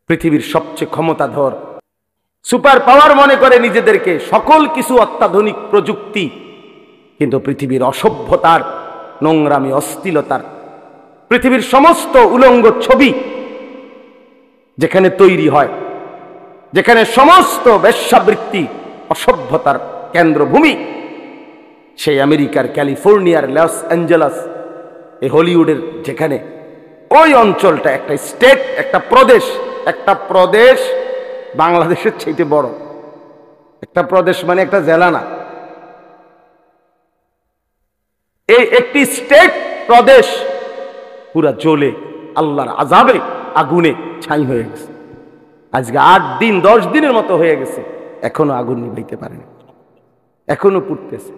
পৃথিবীর সবচেয়ে ক্ষমতাধর সুপার পাওয়ার মনে করে নিজেদেরকে, সকল কিছু অত্যাধুনিক প্রযুক্তি, কিন্তু পৃথিবীর অসভ্যতার, নোংরামি, অশ্লীলতার, পৃথিবীর সমস্ত উলঙ্গ ছবি যেখানে তৈরি হয়, যেখানে সমস্ত বেশ্যাবৃত্তি অসভ্যতার কেন্দ্রভূমি, সেই আমেরিকার ক্যালিফোর্নিয়ার লস অ্যাঞ্জেলাস, এই হলিউডের যেখানে ওই অঞ্চলটা একটা স্টেট, একটা প্রদেশ বাংলাদেশের চাইতে বড়। একটা প্রদেশ মানে একটা জেলা না, এই একটি স্টেট প্রদেশ পুরা জ্বলে আল্লাহর আযাবে আগুনে ছাই হয়ে গেছে। আজকে 8 দিন 10 দিনের মতো হয়ে গেছে, এখনো আগুন নিভাইতে পারেনি, এখনো পুড়তেছে,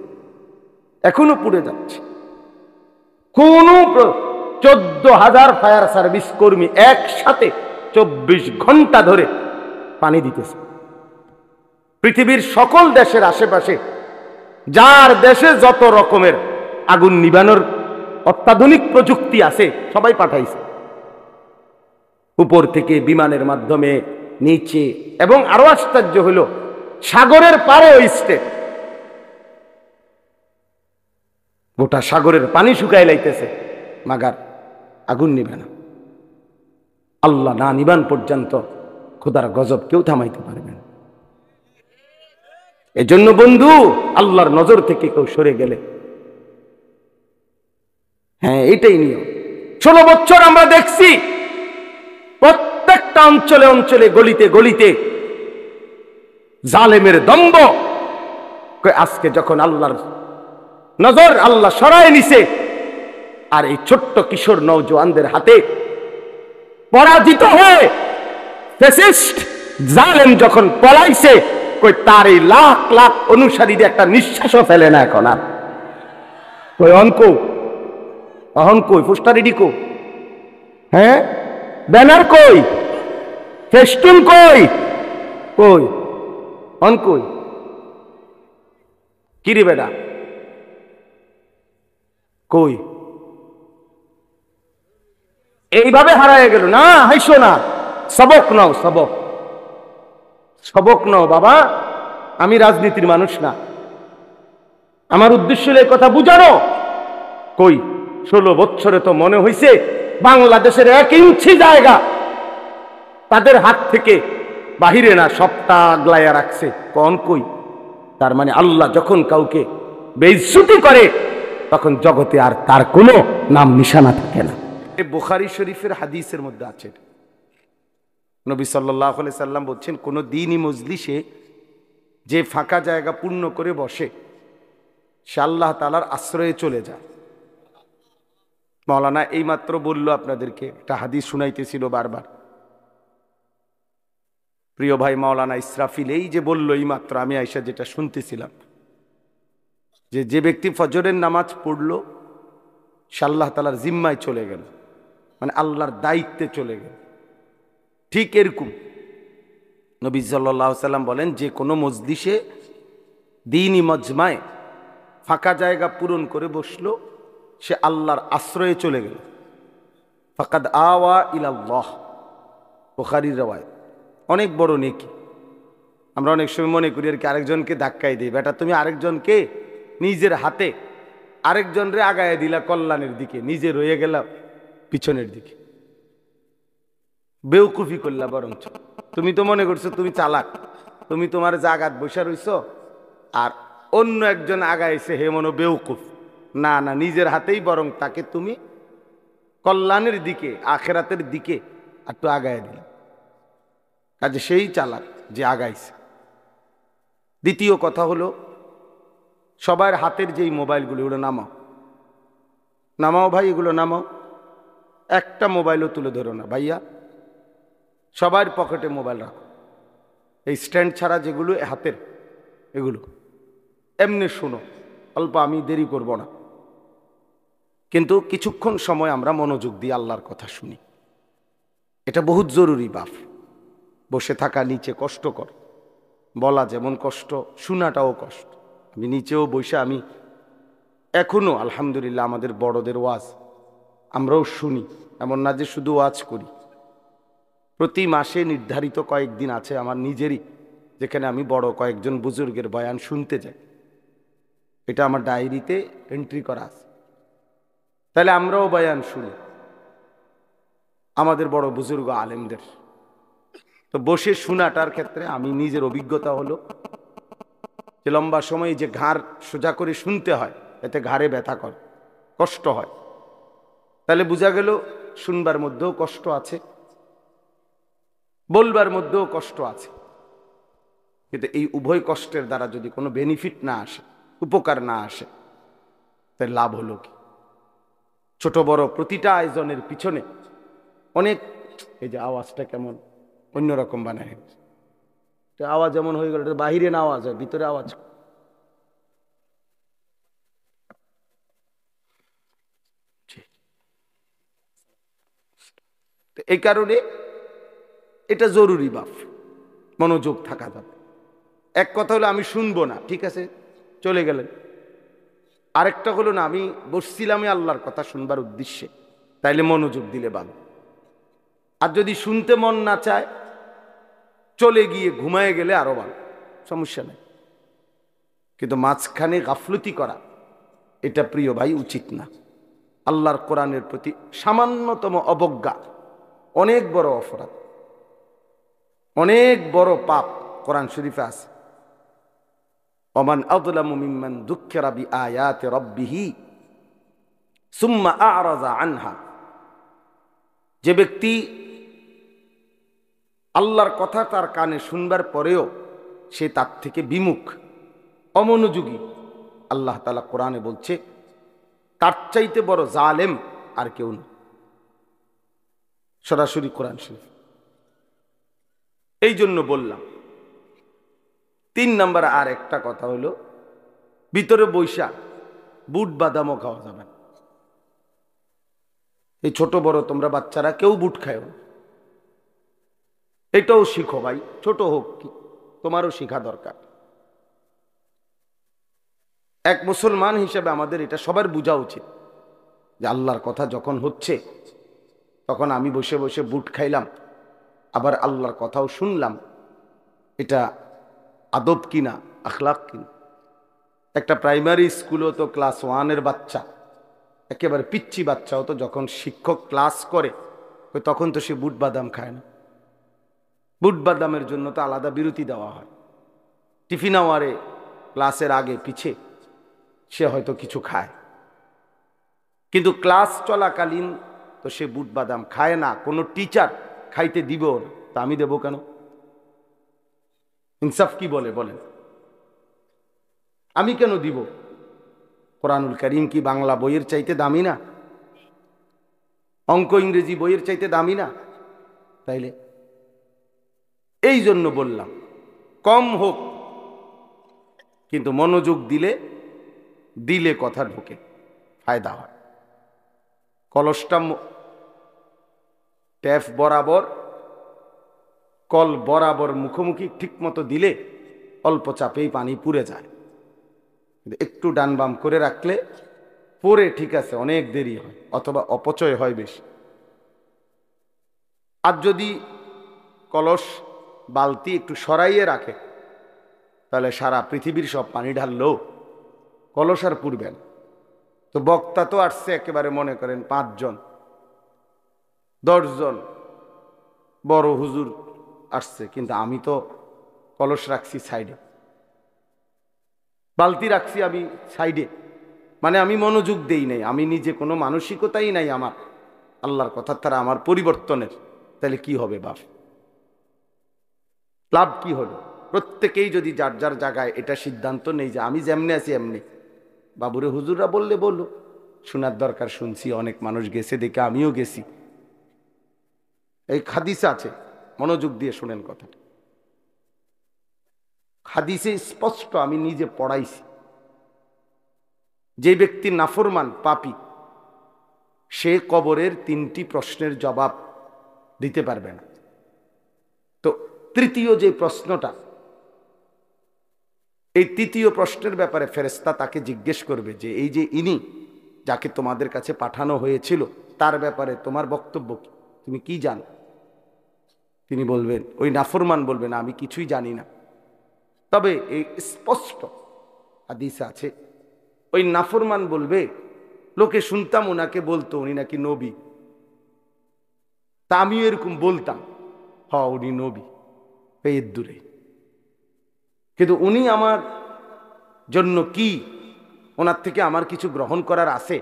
এখনো পুড়ে যাচ্ছে। কোন 14,000 ফায়ার সার্ভিস কর্মী একসাথে 24 ঘন্টা ধরে পানি দিতেছে। পৃথিবীর সকল দেশের আশেপাশে যার দেশে যত রকমের আগুন নিভানোর অত্যাধুনিক প্রযুক্তি আছে সবাই পাঠাইছে, উপর থেকে বিমানের মাধ্যমে, নিচে, এবং আরো আশ্চর্য হলো সাগরের পারে ওই স্টেট, গোটা সাগরের পানি শুকায় লাইতেছে, মাগার আগুন নিবে না। আল্লাহ না নিবান পর্যন্ত খোদার গজব কেউ থামাইতে পারবে না। এজন্য বন্ধু, আল্লাহর নজর থেকে কেউ সরে গেলে, হ্যাঁ এটাই নিয়ম। 16 বছর আমরা দেখছি প্রত্যেকটা অঞ্চলে অঞ্চলে, গলিতে গলিতে জালেমের দম্ভ। আজকে যখন আল্লাহর নজর আল্লাহ সরায় নিছে, আর এই ছোট্ট কিশোর নওজওয়ানদের হাতে পরাজিত হয়ে ফ্যাসিস্ট জালেম যখন পলাইছে, কই তার এই লাখ লাখ অনুসারীদের একটা নিঃশ্বাসও ফেলে না এখন আর। কই অনকো অহন কই পোস্টার কো, হ্যাঁ ব্যানার কই, ফেস্টুন কই, কই অন কই, কিরে বেটা কই? এইভাবে হারায় গেল না। হাইসো না, সবক নাও, সবক নাও বাবা। আমি রাজনীতির মানুষ না, আমার উদ্দেশ্য এই কথা বুঝানো। কই 16 বছরে তো মনে হইছে বাংলাদেশের 1 ইঞ্চি জায়গা তাদের হাত থেকে বাহিরে না, সবটা আগলাইয়া রাখছে। কোন কই? তার মানে আল্লাহ যখন কাউকে বেইজ্জতি করে তখন জগতে আর তার কোনো নাম নিশানা থাকে না। বুখারী শরীফের হাদিসের মধ্যে আছে, নবী সাল্লাল্লাহু আলাইহি সাল্লাম বলছেন, কোন দ্বীনি মজলিসে যে ফাঁকা জায়গা পূর্ণ করে বসে সে আল্লাহ তাআলার আশ্রয়ে চলে যায়। মাওলানা এইমাত্র বলল আপনাদেরকে, একটা হাদিস শুনাইতেছিল বারবার, প্রিয় ভাই মাওলানা ইসরাফিল এই যে বলল এইমাত্র, আমি আয়েশা যেটা শুনতেছিলাম, যে ব্যক্তি ফজরের নামাজ পড়ল সে আল্লাহ তাআলার জিম্মায় চলে গেল, মানে আল্লাহর দায়িত্বে চলে গেল। ঠিক এরকম নবী সাল্লাল্লাহু আলাইহি সাল্লাম বলেন, যে কোনো মজলিসে দ্বীনি মজমায় ফাঁকা জায়গা পূরণ করে বসলো সে আল্লাহর আশ্রয়ে চলে গেল। ফাকাদ আওয়া ইলাল্লাহ, বুখারীর রওয়ায়াত। অনেক বড় নেকি। আমরা অনেক সময় মনে করি আর কি আরেকজনকে ধাক্কাই দিই, বেটা তুমি আরেকজনকে নিজের হাতে আরেকজনরে আগায় দিলা কল্যাণের দিকে, নিজে রয়ে গেলা পিছনের দিকে, বেউকুফি করলা। বরঞ্চ তুমি তো মনে করছো তুমি চালাক, তুমি তোমার জাগাত বসে রইছো, আর অন্য একজন আগাইছে হে মনো বেউকুফ। না না, নিজের হাতেই বরং তাকে তুমি কল্যাণের দিকে, আখেরাতের দিকে একটু আগায় দিলা। কাজে সেই চালাক যে আগাইছে। দ্বিতীয় কথা হলো, সবার হাতের যেই মোবাইলগুলো, এগুলো নামাও, নামাও ভাই, এগুলো নামাও। একটা মোবাইলও তুলে ধরো না ভাইয়া, সবার পকেটে মোবাইল রাখো। এই স্ট্যান্ড ছাড়া যেগুলো হাতের, এগুলো এমনি শোনো অল্প, আমি দেরি করব না, কিন্তু কিছুক্ষণ সময় আমরা মনোযোগ দিয়ে আল্লাহর কথা শুনি। এটা বহুত জরুরি বাপ। বসে থাকা নিচে কষ্টকর, বলা যেমন কষ্ট, শোনাটাও কষ্ট। আমি নিচেও বসে, আমি এখনো আলহামদুলিল্লাহ আমাদের বড়দের ওয়াজ আমরাও শুনি, এমন না যে শুধু ওয়াজ করি। প্রতি মাসে নির্ধারিত কয়েকদিন আছে আমার নিজেরই, যেখানে আমি বড় কয়েকজন বুজুর্গের বয়ান শুনতে যাই। এটা আমার ডায়েরিতে এন্ট্রি করা আছে। তাহলে আমরাও বয়ান শুনি আমাদের বড় বুজুর্গ আলেমদের। তো বসে শোনাটার ক্ষেত্রে আমি নিজের অভিজ্ঞতা হলো যে লম্বা সময় যে ঘাড় সোজা করে শুনতে হয়, এতে ঘাড়ে ব্যথা করে, কষ্ট হয়। তাহলে বোঝা গেল শুনবার মধ্যেও কষ্ট আছে, বলবার মধ্যেও কষ্ট আছে। কিন্তু এই উভয় কষ্টের দ্বারা যদি কোনো বেনিফিট না আসে, উপকার না আসে, তাই লাভ হলো কি? ছোট বড় প্রতিটা আয়োজনের পিছনে অনেক, এই যে আওয়াজটা কেমন অন্যরকম বানায়, আওয়াজ যেমন হয়ে গেল, বাহিরে না আওয়াজ হয়, ভিতরে আওয়াজ। এই কারণে এটা জরুরি বাপ, মনোযোগ থাকা যাবে। এক কথা হলো আমি শুনবো না, ঠিক আছে চলে গেলেন। আরেকটা হলো না, আমি বসছিলামই আল্লাহর কথা শুনবার উদ্দেশ্যে, তাইলে মনোযোগ দিলে ভালো। আর যদি শুনতে মন না চায়, চলে গিয়ে ঘুমায় গেলে আরো ভালো, সমস্যা নেই। কিন্তু মাঝখানে গাফলতি করা, এটা প্রিয় ভাই উচিত না। আল্লাহর কোরআনের প্রতি সামান্যতম অবজ্ঞা অনেক বড় অপরাধ, অনেক বড় পাপ। কোরআন শরীফে আছে, ওমান আযলামু মিম্মান যুক্কিরা বিআয়াতি রাব্বিহি সুম্মা আ'রাযা আনহা। যে ব্যক্তি আল্লাহর কথা তার কানে শুনবার পরেও সে তার থেকে বিমুখ, অমনোযোগী, আল্লাহ তাআলা কোরআনে বলছে তার চাইতে বড় জালেম আর কেউ না। সরাসরি কোরআন শরীফ। এই জন্য বললাম 3 নম্বর আর একটা কথা হলো, ভিতরে বৈশা বুট বাদামও খাওয়া যাবে না। এই ছোট বড় তোমরা বাচ্চারা কেউ বুট খায় না, এটাও শিখো ভাই, ছোট হোক কি, তোমারও শিখা দরকার। এক মুসলমান হিসেবে আমাদের এটা সবার বোঝা উচিত যে আল্লাহর কথা যখন হচ্ছে তখন আমি বসে বসে বুট খাইলাম, আবার আল্লাহর কথাও শুনলাম, এটা আদব কিনা, আখলাক কিনা। একটা প্রাইমারি স্কুলও তো ক্লাস 1-এর বাচ্চা, একেবারে পিচ্ছি বাচ্চাও তো যখন শিক্ষক ক্লাস করে তখন তো সে বুট বাদাম খায় না। বুট বাদামের জন্য তো আলাদা বিরতি দেওয়া হয়। টিফিন আওয়ারে ক্লাসের আগে পিছে সে হয়তো কিছু খায়, কিন্তু ক্লাস চলাকালীন তো সে বুট বাদাম খায় না। কোনো টিচার খাইতে দিব না, তা আমি দেবো কেন? ইনসাফ কি বলে বলেন? আমি কেন দিব? কোরআনুল কারীম কি বাংলা বইয়ের চাইতে দামি না? অঙ্ক ইংরেজি বইয়ের চাইতে দামি না? তাইলে এই জন্য বললাম কম হোক, কিন্তু মনোযোগ দিলে দিলে কথা ঢোকে, ফায়দা হয়। কলসটা ট্যাপ বরাবর, কল বরাবর মুখোমুখি ঠিক মতো দিলে অল্প চাপেই পানি পুড়ে যায়। একটু ডান বাম করে রাখলে পরে ঠিক আছে, অনেক দেরি হয় অথবা অপচয় হয় বেশি। আর যদি কলস বালতি একটু সরাইয়ে রাখে, তাহলে সারা পৃথিবীর সব পানি ঢাললেও কলস আর পুড়বে না। তো বক্তা তো আসছে একেবারে মনে করেন 5 জন 10 জন বড় হুজুর আসছে, কিন্তু আমি তো কলস রাখছি সাইডে, বালতি রাখছি আমি সাইডে, মানে আমি মনোযোগ দেই নাই, আমি নিজে কোনো মানসিকতাই নাই আমার আল্লাহর কথা তারা আমার পরিবর্তনের। তাহলে কি হবে বাপ? লাভ কি হলো? প্রত্যেকেই যদি যার যার জায়গায় এটা সিদ্ধান্ত নেই যে আমি যেমনি আছি এমনি, বাবুরে হুজুররা বললে বললো, শোনার দরকার শুনছি, অনেক মানুষ গেছে দেখে আমিও গেছি। এই হাদিস আছে, মনোযোগ দিয়ে শুনেন কথাটা। হাদিসে স্পষ্ট, আমি নিজে পড়াইছি, যে ব্যক্তি নাফরমান পাপী সে কবরের 3টি প্রশ্নের জবাব দিতে পারবে না। তো তৃতীয় যে প্রশ্নটা, এই তৃতীয় প্রশ্নের ব্যাপারে ফেরেশতা তাকে জিজ্ঞেস করবে যে এই যে ইনি যাকে তোমাদের কাছে পাঠানো হয়েছিল তার ব্যাপারে তোমার বক্তব্য কি, তুমি কি জানো? তিনি বলবেন, ওই নাফরমান বলবেন আমি কিছুই জানি না। তবে এই স্পষ্ট হাদিসে আছে, ওই নাফরমান বলবে, লোকে শুনতাম ওনাকে বলতো উনি নাকি নবী, তা আমিও এরকম বলতাম, উনি নবী এর দূরে, কিন্তু উনি আমার জন্য কি, ওনার থেকে আমার কিছু গ্রহণ করার আছে,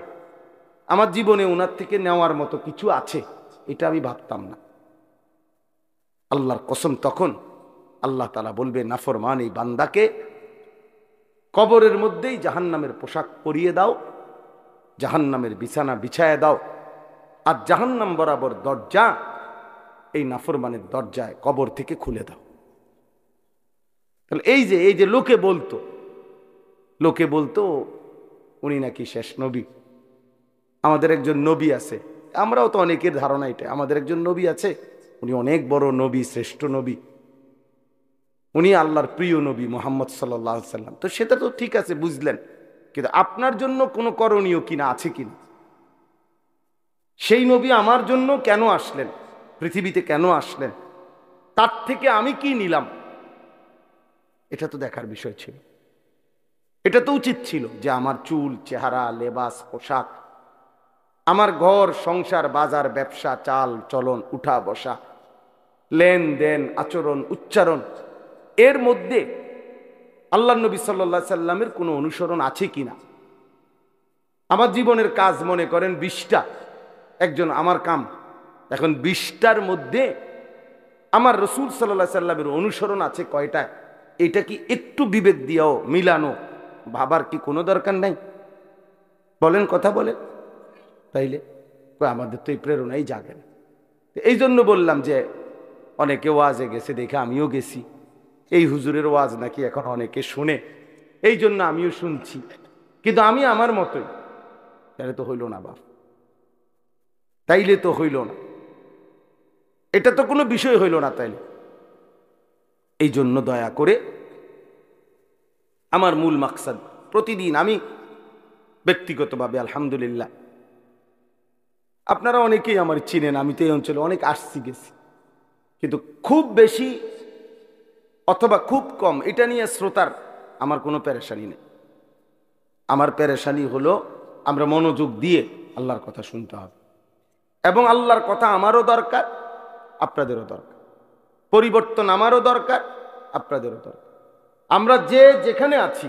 আমার জীবনে ওনার থেকে নেওয়ার মতো কিছু আছে, এটা আমি ভাবতাম না। আল্লাহর কসম, তখন আল্লাহ তাআলা বলবে নাফরমান এই বান্দাকে কবরের মধ্যেই জাহান্নামের পোশাক পরিয়ে দাও, জাহান্নামের বিছানা বিছায় দাও, আর জাহান্নাম বরাবর দরজা এই নাফরমানের দরজায় কবর থেকে খুলে দাও। তাহলে এই যে লোকে বলতো উনি নাকি শেষ নবী, আমাদের একজন নবী আছে, আমরাও তো অনেকের ধারণা এটা, আমাদের একজন নবী আছে, উনি অনেক বড় নবী, শ্রেষ্ঠ নবী, উনি আল্লাহর প্রিয় নবী মুহাম্মদ সাল্লাল্লাহু আলাইহি সাল্লাম। তো সেটা তো ঠিক আছে, বুঝলেন, কিন্তু আপনার জন্য কোনো করণীয় কিনা আছে কিনা, সেই নবী আমার জন্য কেন আসলেন, পৃথিবীতে কেন আসলেন, তার থেকে আমি কি নিলাম, এটা তো দেখার বিষয় ছিল। এটা তো উচিত ছিল যে আমার চুল, চেহারা, লেবাস, পোশাক, আমার ঘর সংসার, বাজার, ব্যবসা, চাল চলন, উঠা বসা, লেনদেন, আচরণ, উচ্চারণ, এর মধ্যে আল্লাহ নবী সাল্লাল্লাহু আলাইহি সাল্লামের কোনো অনুসরণ আছে কিনা। আমার জীবনের কাজ মনে করেন 20টা, একজন আমার কাম, এখন 20টার মধ্যে আমার রসুল সাল্লাল্লাহু আলাইহি সাল্লামের অনুসরণ আছে কয়টা, এটা কি একটু বিবেক দিয়েও মিলানো ভাবার কি কোনো দরকার নাই? বলেন, কথা বলেন। তাইলে আমাদের তো এই প্রেরণাই জাগে না। এই জন্য বললাম যে অনেকে ওয়াজে গেছে দেখে আমিও গেছি, এই হুজুরের ওয়াজ নাকি এখন অনেকে শুনে, এই জন্য আমিও শুনছি, কিন্তু আমি আমার মতোই, তাহলে তো হইল না বাপ, তাইলে তো হইল না, এটা তো কোনো বিষয় হইল না। তাইলে এই জন্য দয়া করে আমার মূল মাকসাদ, প্রতিদিন আমি ব্যক্তিগতভাবে আলহামদুলিল্লাহ, আপনারা অনেকেই আমার চিনেন, আমি তো এই অঞ্চলে অনেক আসছি গেছি, কিন্তু খুব বেশি অথবা খুব কম এটা নিয়ে শ্রোতার আমার কোনো পেরেশানি নেই। আমার পেরেশানি হলো আমরা মনোযোগ দিয়ে আল্লাহর কথা শুনতে হবে, এবং আল্লাহর কথা আমারও দরকার, আপনাদেরও দরকার, পরিবর্তন আমারও দরকার, আপনাদেরও দরকার। আমরা যে যেখানে আছি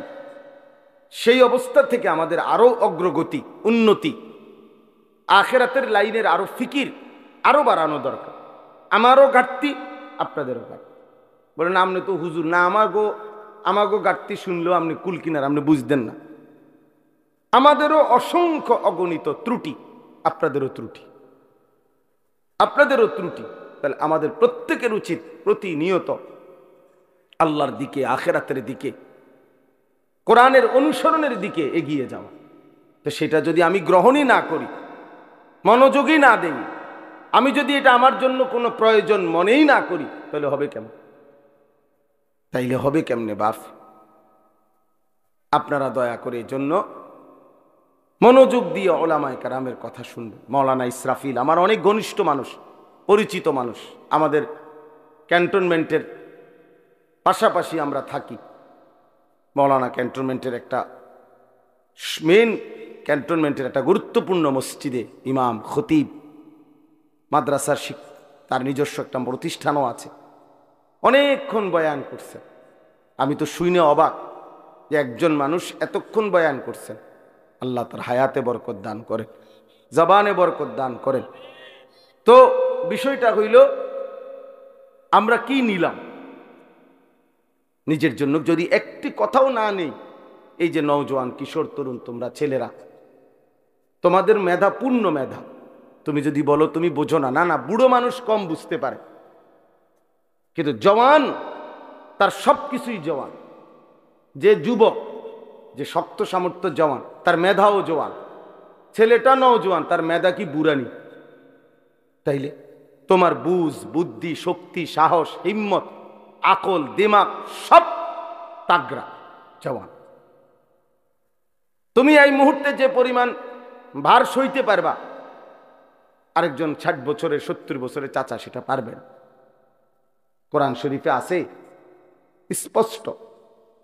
সেই অবস্থা থেকে আমাদের আরো অগ্রগতি, উন্নতি, আখিরাতের লাইনের আরো ফিকির আরো বাড়ানো দরকার। আমারও ঘাটতি, আপনাদেরও ঘাটতি। বলেন আপনি তো হুজুর না, আমাগো ঘাটতি শুনলেও আপনি কুল কিনার, আপনি বুঝতেন না। আমাদেরও অসংখ্য অগণিত ত্রুটি, আপনাদেরও ত্রুটি, আপনাদেরও ত্রুটি। তাহলে আমাদের প্রত্যেকের উচিত প্রতিনিয়ত আল্লাহর দিকে, আখিরাতের দিকে, কোরআনের অনুসরণের দিকে এগিয়ে যাওয়া। তো সেটা যদি আমি গ্রহণই না করি, মনোযোগই না দেই, আমি যদি এটা আমার জন্য কোনো প্রয়োজন মনেই না করি, তাহলে হবে কেমন? তাইলে হবে কেমনে বাপ? আপনারা দয়া করে এই জন্য মনোযোগ দিয়ে ওলামায়ে কেরামের কথা শুনবেন। মাওলানা ইসরাফিল আমার অনেক ঘনিষ্ঠ মানুষ, পরিচিত মানুষ, আমাদের ক্যান্টনমেন্টের পাশাপাশি আমরা থাকি। মাওলানা ক্যান্টনমেন্টের একটা মেন ক্যান্টনমেন্টের একটা গুরুত্বপূর্ণ মসজিদে ইমাম, খতিব, মাদ্রাসার তার নিজস্ব একটা প্রতিষ্ঠানও আছে। অনেকক্ষণ বয়ান করছেন, আমি তো শুনে অবাক যে একজন মানুষ এতক্ষণ বয়ান করছেন। আল্লাহ তার হায়াতে বরকত দান করেন, জবানে বরকত দান করেন। তো বিষয়টা হইল আমরা কি নিলাম নিজের জন্য, যদি একটি কথাও না নেই। এই যে নওজোয়ান, কিশোর, তরুণ, তোমরা ছেলেরা, তোমাদের মেধা পূর্ণ মেধা। তুমি যদি বলো তুমি বোঝো না, না না, বুড়ো মানুষ কম বুঝতে পারে, কিন্তু জওয়ান তার সব কিছুই জওয়ান। যে যুবক, যে শক্ত সামর্থ্য জওয়ান, তার মেধাও জওয়ান। ছেলেটা নওজোয়ান, তার মেধা কি বুড়ানি? তাইলে তোমার বুঝ, বুদ্ধি, শক্তি, সাহস, হিম্মত, আকল, দিমাগ সব তাগড়া, জওয়ান। তুমি এই মুহূর্তে যে পরিমাণ ভার সইতে পারবা, আরেকজন 60 বছরের, 70 বছরের চাচা সেটা পারবে না। কোরআন শরীফে আছে স্পষ্ট।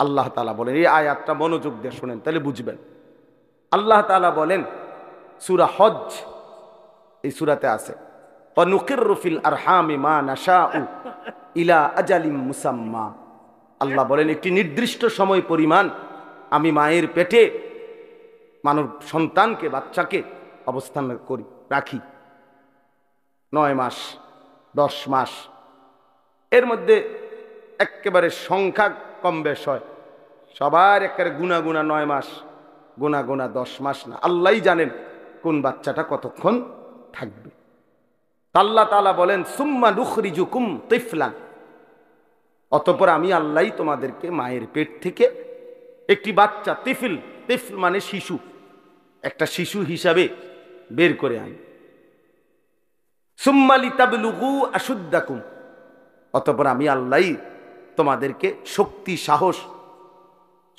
আল্লাহ তাআলা বলেন, এই আয়াতটা মনোযোগ দিয়ে শুনেন তাহলে বুঝবেন। আল্লাহ তাআলা বলেন সূরা হজ, এই সূরাতে আছে ওয়ানুকিররু ফিল আরহামি মা নাশাউ ইলা আজালিম মুসাম্মা। আল্লাহ বলেন একটি নির্দিষ্ট সময় পরিমাণ আমি মায়ের পেটে মানব সন্তানকে, বাচ্চাকে অবস্থান করি, রাখি। 9 মাস, 10 মাস, এর মধ্যে একেবারে সংখ্যা কম বেশ হয়, সবার একেবারে গুনা গুনা 9 মাস, গুনা গুনা 10 মাস না। আল্লাহই জানেন কোন বাচ্চাটা কতক্ষণ থাকবে। আল্লাহ তাআলা বলেন সুম্মা নুখরিজুকুম তিফলান, অতঃপর আমি আল্লাহই তোমাদেরকে মায়ের পেট থেকে একটি বাচ্চা, তিফল, তিফল মানে শিশু, একটা শিশু হিসাবে বের করে আনি। সুম্মা লিতাবলুগু আশুদ্দাকুম, অতঃপর আমি আল্লাহই তোমাদেরকে শক্তি, সাহস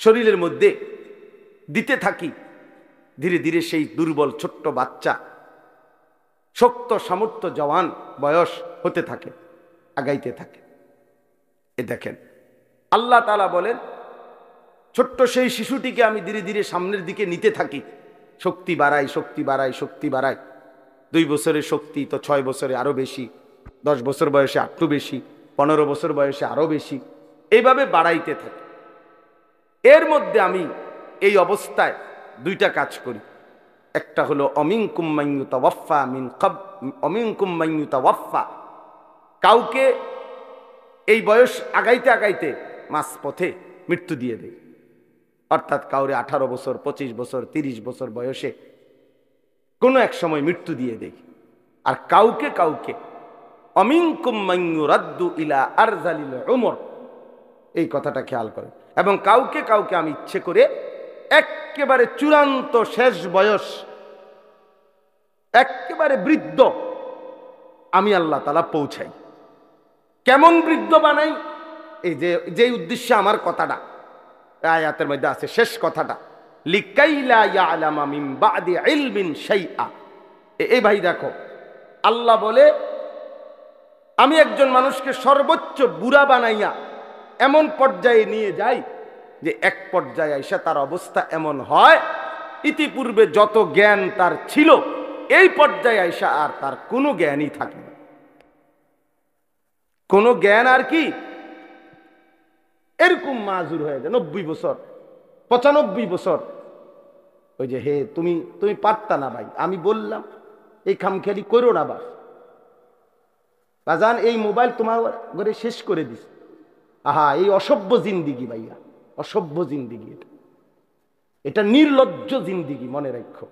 শরীরের মধ্যে দিতে থাকি। ধীরে ধীরে সেই দুর্বল ছোট্ট বাচ্চা শক্ত সামর্থ্য জওয়ান বয়স হতে থাকে, আগাইতে থাকে। এ দেখেন আল্লাহ তাআলা বলেন ছোট্ট সেই শিশুটিকে আমি ধীরে ধীরে সামনের দিকে নিতে থাকি, শক্তি বাড়াই, শক্তি বাড়াই, শক্তি বাড়াই। 2 বছরের শক্তি তো 6 বছরে আরো বেশি, 10 বছর বয়সে আরো বেশি, 15 বছর বয়সে আরো বেশি, এইভাবে বাড়াইতে থাকি। এর মধ্যে আমি এই অবস্থায় 2টা কাজ করি। একটা হলো অমিনকুম মান ইউতাওয়াফা মিন ক্বাব, অমিনকুম মান ইউতাওয়াফা, কাউকে এই বয়স আগাইতে আগাইতে মাঝপথে মৃত্যু দিয়ে দেয়। অর্থাৎ কাউরে 18 বছর, 25 বছর, 30 বছর বয়সে কোনো এক সময় মৃত্যু দিয়ে দেয়। আর কাউকে কাউকে অমিনকুম মান ইউরাদ্দু ইলা আরযালিল উমর, এই কথাটা খেয়াল করেন। এবং কাউকে কাউকে আমি ইচ্ছে করে একেবারে চূড়ান্ত শেষ বয়স, একেবারে বৃদ্ধ আমি আল্লাহ তাআলা পৌঁছাই। কেমন বৃদ্ধ বানাই? এই যে উদ্দেশ্যে আমার কথাটা আয়াতের মধ্যে আছে, শেষ কথাটা, লিকাইলা ইয়ালামা মিন বাদি ইলমিন শাইআ। এই ভাই দেখো, আল্লাহ বলে আমি একজন মানুষকে সর্বোচ্চ বুড়া বানাইয়া এমন পর্যায়ে নিয়ে যাই যে এক পর্যায়ে আইসা তার অবস্থা এমন হয় ইতিপূর্বে যত জ্ঞান তার ছিল এই পর্যায়ে আইসা আর তার কোনো জ্ঞানই থাকে না। কোনো জ্ঞান আর কি, এরকম মাজুর হয়ে যায় 90 বছর, 95 বছর। ওই যে হে তুমি পারতা না ভাই, আমি বললাম এই খামখেয়ালি করো না বাজান, এই মোবাইল তোমার ঘরে শেষ করে দিস। আহা, এই অসভ্য জিন্দিগি ভাইয়া, অসভ্য জিন্দিগি, এটা নির্লজ্জ জিন্দিগি, মনে রাখো।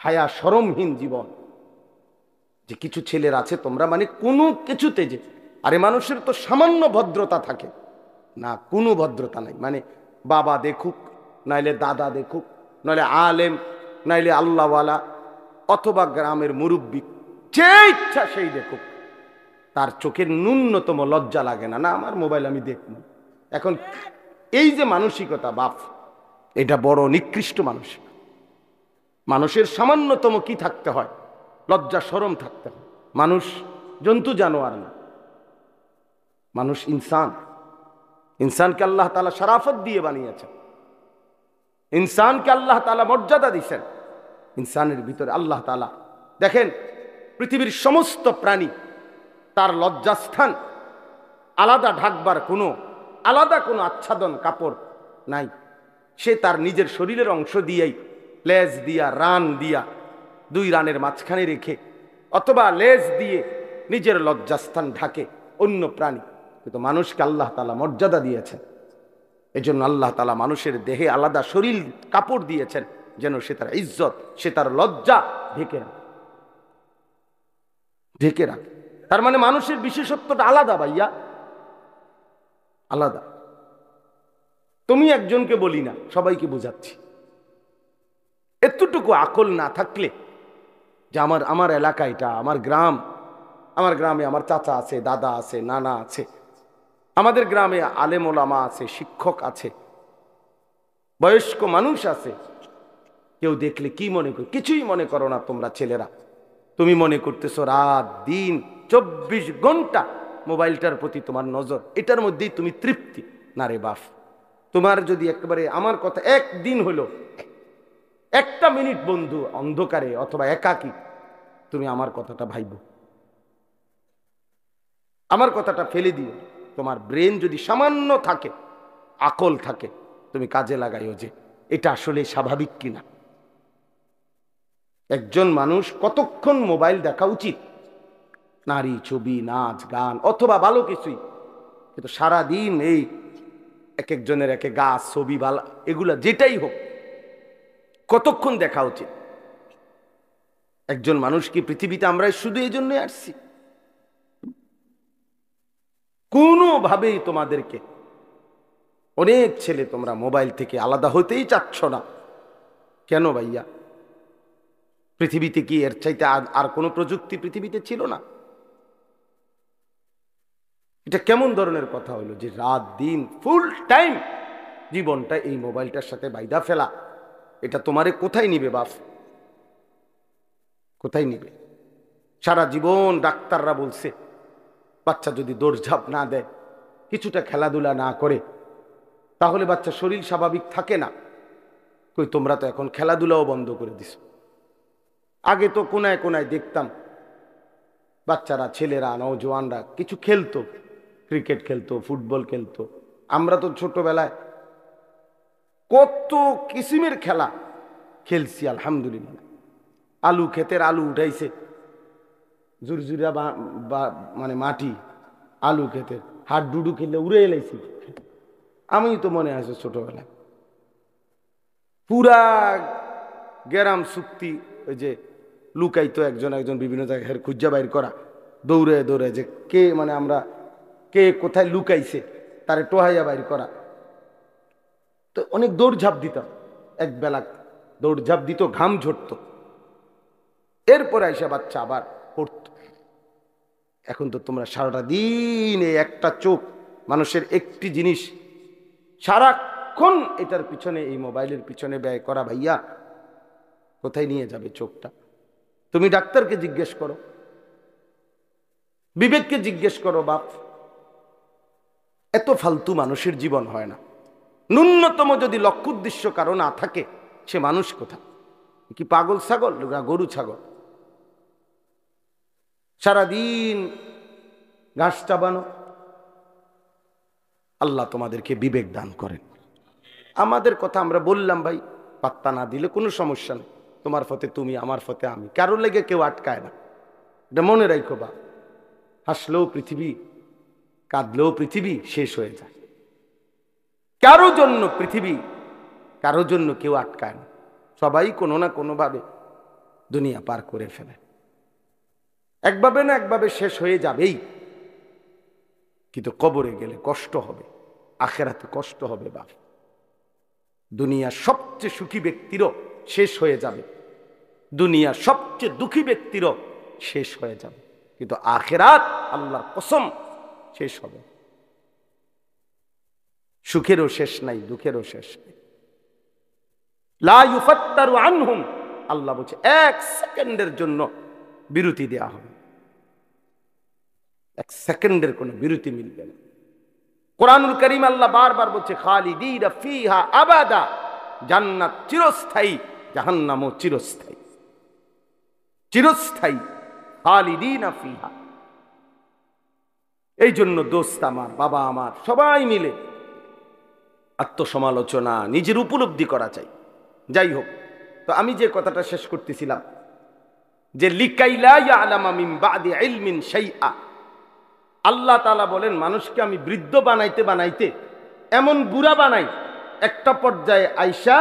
হায়া শরমহীন জীবন। যে কিছু ছেলের আছে তোমরা মানে কোনো কিছুতে যে, আরে মানুষের তো সামান্য ভদ্রতা থাকে না, কোনো ভদ্রতা নাই। মানে বাবা দেখুক, নাইলে দাদা দেখুক, নাইলে আলেম, নাইলে আল্লাহওয়ালা, অথবা গ্রামের মুরব্বী, যে ইচ্ছা সেই দেখুক, তার চোখের ন্যূনতম লজ্জা লাগে না, না আমার মোবাইল আমি দেখব। এখন এই যে মানসিকতা বাপ, এটা বড় নিকৃষ্ট মানসিক। মানুষের সামান্যতম কি থাকতে হয়? লজ্জা শরম থাকতে হয়। মানুষ জন্তু জানোয়ার না, মানুষ ইনসান। ইনসানকে আল্লাহ তাআলা শরাফত দিয়ে বানিয়েছেন, ইনসানকে আল্লাহ তাআলা মর্যাদা দিয়েছেন। ইনসানের ভিতরে আল্লাহ তাআলা দেখেন, পৃথিবীর সমস্ত প্রাণী তার লজ্জাস্থান আলাদা ঢাকবার আলাদা কোনো আচ্ছাদন কাপড় নাই। সে তার নিজের শরীরের অংশ দিয়েই, লেজ দিয়া, রান দিয়া, 2 রানের মাঝখানে রেখে, অথবা লেজ দিয়ে নিজের লজ্জাস্থান ঢাকে অন্য প্রাণী। কিন্তু মানুষকে আল্লাহ তাআলা মর্যাদা দিয়েছেন। এজন্য আল্লাহ তাআলা মানুষের দেহে আলাদা শরীর কাপড় দিয়েছেন, যেন সে তার ইজ্জত, সে তার লজ্জা ঢেকে রাখে। তার মানে মানুষের বিশেষত্বটা আলাদা ভাইয়া, আলাদা। তুমি একজনকে বলি না, সবাইকে বোঝাচ্ছি। এতটুকু আকল না থাকলে যে আমার এলাকা এটা, আমার গ্রাম, আমার গ্রামে আমার চাচা আছে, দাদা আছে, নানা আছে, আমাদের গ্রামে আলেম ওলামা আছে, শিক্ষক আছে, বয়স্ক মানুষ আছে, কেউ দেখলে কি মনে করে? কিছুই মনে করো না তোমরা ছেলেরা। তুমি মনে করতেছো রাত দিন 24 ঘন্টা মোবাইলটার প্রতি তোমার নজর, এটার মধ্যেই তুমি তৃপ্তি। না রে বাপ, তোমার যদি একেবারে আমার কথা একদিন হলো, একটা মিনিট বন্ধু অন্ধকারে অথবা একাকী তুমি আমার কথাটা ভাইবো, আমার কথাটা ফেলে দিও। তোমার ব্রেন যদি সামান্য থাকে, আকল থাকে, তুমি কাজে লাগাইও যে এটা আসলে স্বাভাবিক কিনা। একজন মানুষ কতক্ষণ মোবাইল দেখা উচিত? নারী ছবি, নাচ গান অথবা ভালো কিছুই, কিন্তু সারাদিন এই এক একজনের একে গাছ ছবি ভালো এগুলা যেটাই হোক, কতক্ষণ দেখা উচিত? একজন মানুষ কি পৃথিবীতে আমরা শুধু এই জন্যই আসছি? কোনোভাবেই তোমাদেরকে, অনেক ছেলে তোমরা মোবাইল থেকে আলাদা হতেই চাচ্ছ না কেন ভাইয়া? পৃথিবীতে কি এর চাইতে আর কোনো প্রযুক্তি পৃথিবীতে ছিল না? এটা কেমন ধরনের কথা হলো যে রাত দিন ফুল টাইম জীবনটা এই মোবাইলটার সাথে বাইদা ফেলা? এটা তোমারে কোথায় নিবে বাপ? কোথায় নিবে? সারা জীবন ডাক্তাররা বলছে বাচ্চা যদি দৌড়ঝাঁপ না দেয়, কিছুটা খেলাধুলা না করে, তাহলে বাচ্চা শরীর স্বাভাবিক থাকে না। কই তোমরা তো এখন খেলাধুলাও বন্ধ করে দিছো। আগে তো কোনায় কোনায় দেখতাম বাচ্চারা, ছেলেরা, নওজোয়ানরা কিছু খেলতো, ক্রিকেট খেলতো, ফুটবল খেলতো। আমরা তো ছোটবেলায় কত কিসিমের খেলা খেলছি আলহামদুলিল্লাহ। আলু ক্ষেতের আলু উঠাইছে, জুরজুরা মানে মাটি, আলু ক্ষেতের হাত ডুডু খেলে উড়ে এলাইছি। আমি তো মনে আছে ছোটবেলায় পুরা গ্রাম চুক্তি, ওই যে লুকাইতো একজন একজন বিভিন্ন জায়গায় খুঁজা বাইর করা, দৌড়ে দৌড়ে যে কে মানে আমরা কে কোথায় লুকাইছে তারে টোহাইয়া বাইর করা। তো অনেক দৌড়ঝাঁপ দিতাম, এক বেলা দৌড়ঝাঁপ দিত, ঘাম ঝরত, এরপরে এসে বাচ্চা আবার পড়তো। এখন তো তোমরা সারাটা দিন এই একটা চোখ, মানুষের একটি জিনিস সারাক্ষণ এটার পিছনে, এই মোবাইলের পিছনে ব্যয় করা ভাইয়া, কোথায় নিয়ে যাবে চোখটা? তুমি ডাক্তারকে জিজ্ঞেস করো, বিবেককে জিজ্ঞেস করো বাপ। এত ফালতু মানুষের জীবন হয় না। ন্যূনতম যদি লক্ষ্য উদ্দেশ্য কারো না থাকে, সে মানুষ কোথা? কি পাগল ছাগল না গরু ছাগল? সারাদিন ঘাস চাবানো। আল্লাহ তোমাদেরকে বিবেক দান করেন। আমাদের কথা আমরা বললাম ভাই, পাত্তা না দিলে কোনো সমস্যা নেই। তোমার ফতে তুমি, আমার ফতে আমি, কারোর লেগে কেউ আটকায় না। এটা মনে রাখো বা, হাসলেও পৃথিবী, কাঁদলেও পৃথিবী শেষ হয়ে যায়। কারো জন্য পৃথিবী, কারো জন্য কেউ আটকায় না। সবাই কোনো না কোনোভাবে দুনিয়া পার করে ফেলে, একভাবে না একভাবে শেষ হয়ে যাবেই। কিন্তু কবরে গেলে কষ্ট হবে, আখেরাতে কষ্ট হবে বাপ। দুনিয়ার সবচেয়ে সুখী ব্যক্তিরও শেষ হয়ে যাবে, দুনিয়ার সবচেয়ে দুঃখী ব্যক্তিরও শেষ হয়ে যাবে, কিন্তু আখেরাত আল্লাহর কসম শেষ হবে। সুখেরও শেষ নাই, দুঃখেরও শেষ নাই। লা ইউফাত্তারু আনহুম, আল্লাহ বলছে এক সেকেন্ডের জন্য বিরতি দেয়া হবে, এক সেকেন্ডের কোনো বিরতি মিলবে না। কোরআনুল কারীম আল্লাহ বারবার বলছে খালিদিনা ফিহা আবাদা, জান্নাত চিরস্থায়ী, জাহান্নামও চিরস্থায়ী। চিরস্থায়ী, খালিদিনা ফিহা। এই জন্য দোস্ত আমার, বাবা আমার, সবাই মিলে আত্মসমালোচনা, নিজের উপলব্ধি করা চাই। যাই হোক, তো আমি যে কথাটা শেষ করতেছিলাম যে লিকাইলা ইয়ালামা মিন বাদি ইলমিন শাইআ, আল্লাহ তাআলা বলেন মানুষকে আমি বৃদ্ধ বানাইতে বানাইতে এমন বুড়া বানাই, একটা পর্যায়ে আইসা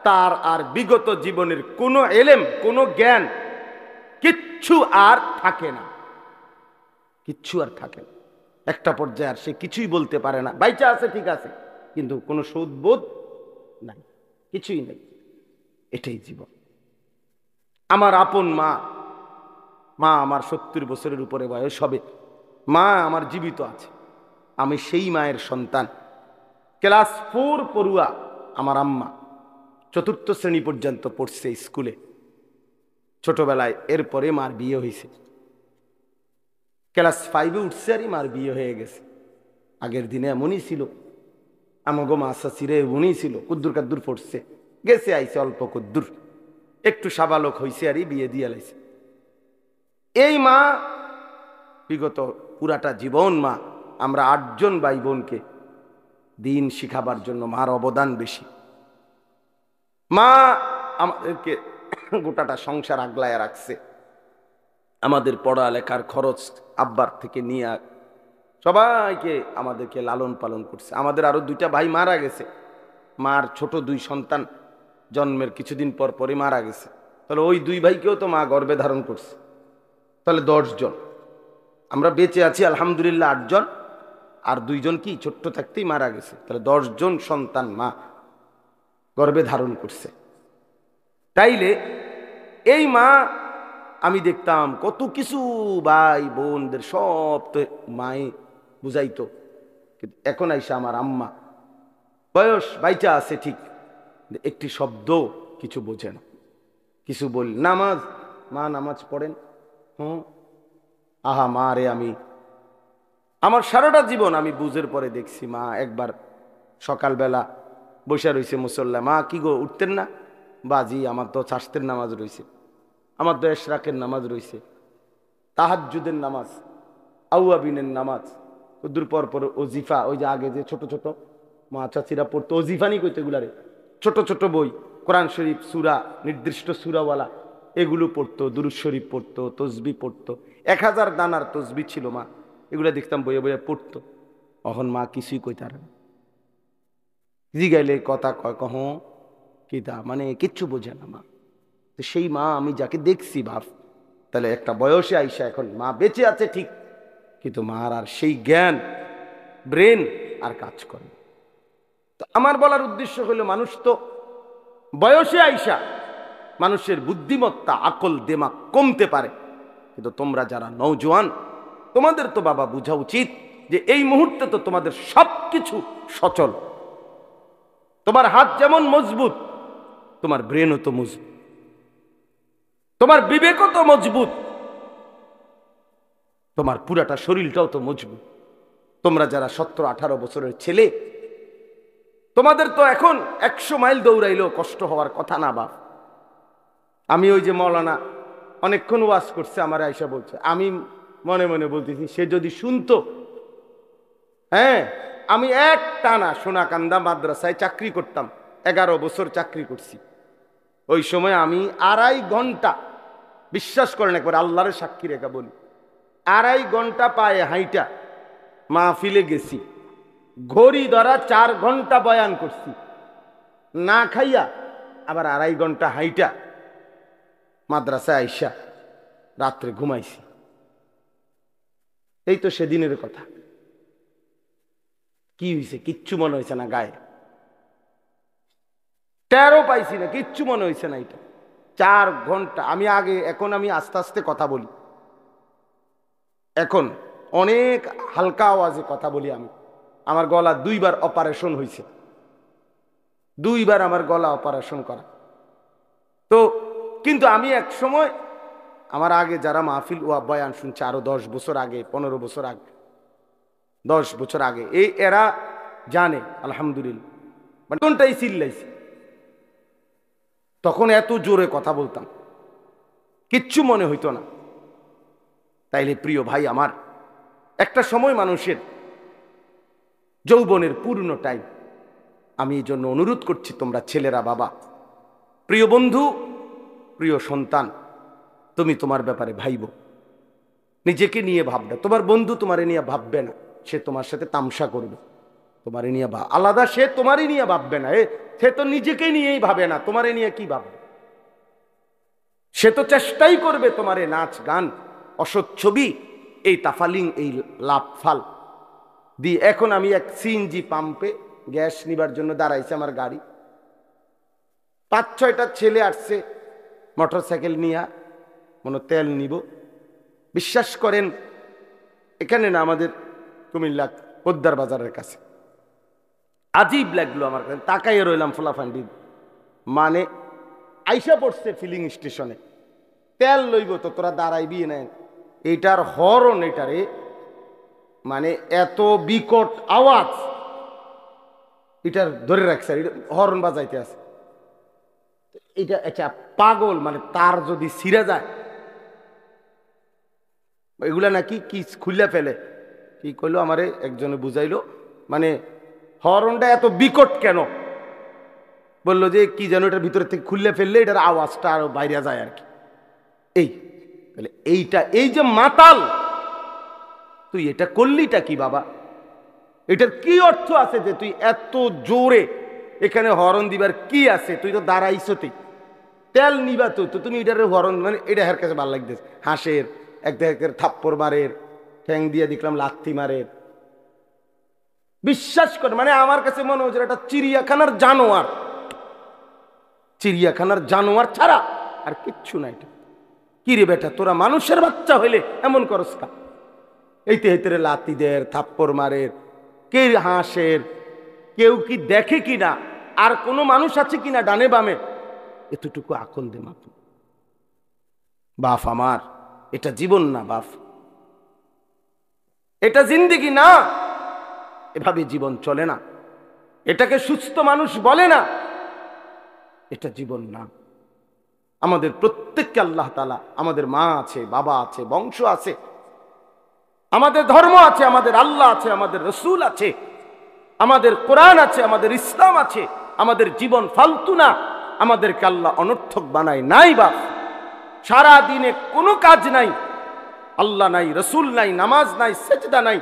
তার আর বিগত জীবনের কোনো এলেম, কোনো জ্ঞান কিচ্ছু আর থাকে না, কিচ্ছু আর থাকে না। একটা পর্যায়ে আর সে কিছুই বলতে পারে না। বাইচা আছে ঠিক আছে, কিন্তু কোনো সৌধবোধ নাই, কিছুই নেই। এটাই জীবন। আমার আপন মা, মা আমার 70 বছরের উপরে বয়স হবে, মা আমার জীবিত আছে, আমি সেই মায়ের সন্তান। ক্লাস 4 পড়ুয়া আমার আম্মা, 4র্থ শ্রেণী পর্যন্ত পড়ছে স্কুলে ছোটবেলায়। এরপরে মার বিয়ে হয়েছে। ক্লাস 5-এ উঠছে আর মার বিয়ে হয়ে গেছে। আগের দিনে এমনই ছিল, আমাগো মা চাচিরে এমনই ছিল, কুদ্দুর কাদ্দুর পড়ছে, গেছে আইছে অল্প কুদ্দুর, একটু সাবালক হয়েছে আর বিয়ে দিয়ে লাইছে। এই মা বিগত পুরাটা জীবন মা, আমরা 8 জন ভাই বোনকে দিন শিখাবার জন্য মার অবদান বেশি। মা আমাদেরকে গোটাটা সংসার আগলায় রাখছে, আমাদের পড়ালেখার খরচ আব্বার থেকে নিয়ে সবাইকে আমাদেরকে লালন পালন করছে। আমাদের আরো 2টা ভাই মারা গেছে, মার ছোট 2 সন্তান জন্মের কিছুদিন পর পরই মারা গেছে। তাহলে ওই 2 ভাইকেও তো মা গর্ভে ধারণ করছে, তাহলে 10 জন। আমরা বেঁচে আছি আলহামদুলিল্লাহ 8 জন, আর 2 জন কি ছোট্ট থাকতেই মারা গেছে, তাহলে 10 জন সন্তান মা গর্ভে ধারণ করছে। তাইলে এই মা, আমি দেখতাম কত কিছু ভাই বোনদের সব তো মায়ে বুঝাইতো, কিন্তু এখন আইসা আমার আম্মা বয়স বাইচা আছে ঠিক, একটি শব্দ কিছু বোঝে না। কিছু বলি নামাজ, মা নামাজ পড়েন, আহা মা রে, আমি আমার সারাটা জীবন আমি বুঝের পরে দেখছি মা একবার সকালবেলা বসে রয়েছে মুসল্লা, মা কি গো উঠতেন না? বাজি আমার তো চাষতের নামাজ রয়েছে, আমার তো এশরাকের নামাজ রয়েছে, তাহাজ্জুদের নামাজ, আউয়াবিনের নামাজ, দূর পর পর ওজিফা, ওই যে আগে যে ছোট ছোট মা চাচিরা পড়তো ওজিফানি কইতো, এগুলারে ছোট ছোট বই, কোরআন শরীফ সূরা, নির্দিষ্ট সূরাওয়ালা, এগুলো পড়তো, দুরূদ শরীফ পড়তো, তসবি পড়তো, 1000 দানার তসবি ছিল মা, এগুলো দেখতাম বইয়ে বইয়ে পড়তো। এখন মা কিছুই কইতার না, জিগাইলে কথা কয় কহ কিতা, মানে কিচ্ছু বোঝে না মা। তো সেই মা আমি যাকে দেখছি বাপ, তাহলে একটা বয়সে আইসা এখন মা বেঁচে আছে ঠিক, কিন্তু মার আর সেই জ্ঞান ব্রেন আর কাজ করে। তো আমার বলার উদ্দেশ্য হলো, মানুষ তো বয়সে আইসা মানুষের বুদ্ধিমত্তা আকল দেমাগ কমতে পারে, কিন্তু তোমরা যারা নওজোয়ান, তোমাদের তো বাবা বোঝা উচিত যে এই মুহূর্তে তো তোমাদের সবকিছু সচল, তোমার হাত যেমন মজবুত, তোমার ব্রেনও তো মজবুত, তোমার বিবেকও তো মজবুত, তোমার পুরাটা শরীরটাও তো মজবুত। তোমরা যারা 17-18 বছরের ছেলে, তোমাদের তো এখন 100 মাইল দৌড়াইলেও কষ্ট হওয়ার কথা না বাপ। আমি ওই যে মৌলানা অনেকক্ষণ ওয়াজ করছে, আমার আয়সা বলছে, আমি মনে মনে বলতেছি সে যদি শুনতো। হ্যাঁ, আমি এক টানা সোনাকান্দা মাদ্রাসায় চাকরি করতাম, 11 বছর চাকরি করছি। ওই সময় আমি 2.5 ঘন্টা, বিশ্বাস করেন একবার আল্লাহর সাক্ষী রেখা বলি, 2.5 ঘন্টা পায়ে হাইটা মাহফিলে গেছি, ঘড়ি ধরা 4 ঘন্টা বয়ান করছি, না খাইয়া আবার 2.5 ঘন্টা হাইটা মাদ্রাসায় আইসা রাত্রে ঘুমাইছি। এই তো সেদিনের কথা। কি হয়েছে? কিচ্ছু মনে হয়েছে না, গায়ে টেরও পাইছি না, কিচ্ছু মনে হয়েছে না। এটা 4 ঘন্টা আমি আগে, এখন আমি আস্তে আস্তে কথা বলি, এখন অনেক হালকা আওয়াজে কথা বলি আমি। আমার গলা 2 বার অপারেশন হয়েছে, 2 বার আমার গলা অপারেশন করা। তো কিন্তু আমি এক সময়, আমার আগে যারা মাহফিল ওয়া বয়ান শুনছে আরো 10 বছর আগে, 15 বছর আগে, 10 বছর আগে, এই এরা জানে আলহামদুলিল্লাহ, মানে কোনটাই চিল্লাইছে। তখন এত জোরে কথা বলতাম, কিচ্ছু মনে হইতো না। তাইলে প্রিয় ভাই আমার, একটা সময় মানুষের যৌবনের পূর্ণ টাইম। আমি এই জন্য অনুরোধ করছি, তোমরা ছেলেরা, বাবা, প্রিয় বন্ধু, প্রিয় সন্তান, তুমি তোমার ব্যাপারে ভাইব, নিজেকে নিয়ে ভাববে। তোমার বন্ধু তোমারে নিয়ে ভাববে না, সে তোমার সাথে তামসা করবে, তোমারে নিয়ে আলাদা, সে তোমারই নিয়ে ভাববে না, সে তো নিজেকে নিয়েই ভাবে না, তোমারে নিয়ে কি ভাববে? সে তো চেষ্টাই করবে তোমারে নাচ গান, অসৎ ছবি, এই তাফালিং, এই লাভ ফাল দিয়ে। এখন আমি এক সিএনজি পাম্পে গ্যাস নিবার জন্য দাঁড়াইছে আমার গাড়ি, 5-6টা ছেলে আসছে মোটর সাইকেল নিয়ে, মনে তেল নিব। বিশ্বাস করেন, এখানে না, আমাদের কুমিল্লা পোদ্দার বাজারের কাছে। আজীব লাগলো আমার কাছে, তাকাইয়ে রইলাম ফোলাফান্ডি, মানে আইসা পড়ছে ফিলিং স্টেশনে, তেল লইব তো তোরা দাঁড়াইবি না, এটার হরন, এটারে মানে এত বিকট আওয়াজ, এটার ধরে রাখছে, হরন বাজাইতে আছে। এটা আচ্ছা পাগল, মানে তার যদি ছিঁড়ে যায়, এগুলা নাকি কি খুলে ফেলে, কি কইলো আমারে একজনে বুঝাইলো, মানে হরনটা এত বিকট কেন, বললো যে কি যেন এটার ভিতরে থেকে খুললে ফেললে এটার আওয়াজটা আরো বাইরে যায় আর কি। এই এইটা, এই যে মাতাল, তুই এটা করলিটা কি বাবা? এটার কি অর্থ আছে যে তুই এত জোরে এখানে হরন দিবার কি আছে? তুই তো দাঁড়াইছতেই, তেল নিবা তো, তুমি এটার হরন, মানে এটা হের কাছে ভালো লাগতেছে, হাঁসের এক থাপ্পর মারের, ঠ্যাং দিয়ে দেখলাম লাথি মারের। বিশ্বাস করে, মানে আমার কাছে মনে হচ্ছে এটা চিড়িয়াখানার জানোয়ার, চিড়িয়াখানার জানোয়ার ছাড়া আর কিচ্ছু নাই। এটা কি রে বেটা, তোরা মানুষের বাচ্চা হইলে এমন করস কা? এইতে হেতরে লাতিদের থাপ্পড় মারের, কে হাঁসের, কেউ কি দেখে কিনা, আর কোনো মানুষ আছে কিনা ডানে বামে, এতটুকু আকল দে মাপ। বাপ আমার, এটা জীবন না বাপ, এটা জিন্দেগি না, এভাবে জীবন চলে না, এটাকে সুস্থ মানুষ বলে না, এটা জীবন না। আমাদের প্রত্যেককে আল্লাহ তাআলা, আমাদের মা আছে, বাবা আছে, বংশ আছে, আমাদের ধর্ম আছে, আমাদের আল্লাহ আছে, আমাদের রসুল আছে, আমাদের কোরআন আছে, আমাদের ইসলাম আছে, আমাদের জীবন ফালতু না, আমাদেরকে আল্লাহ অনর্থক বানায় নাই। বাপ সারা দিনে কোনো কাজ নাই, আল্লাহ নাই, রসুল নাই, নামাজ নাই, সেজদা নাই,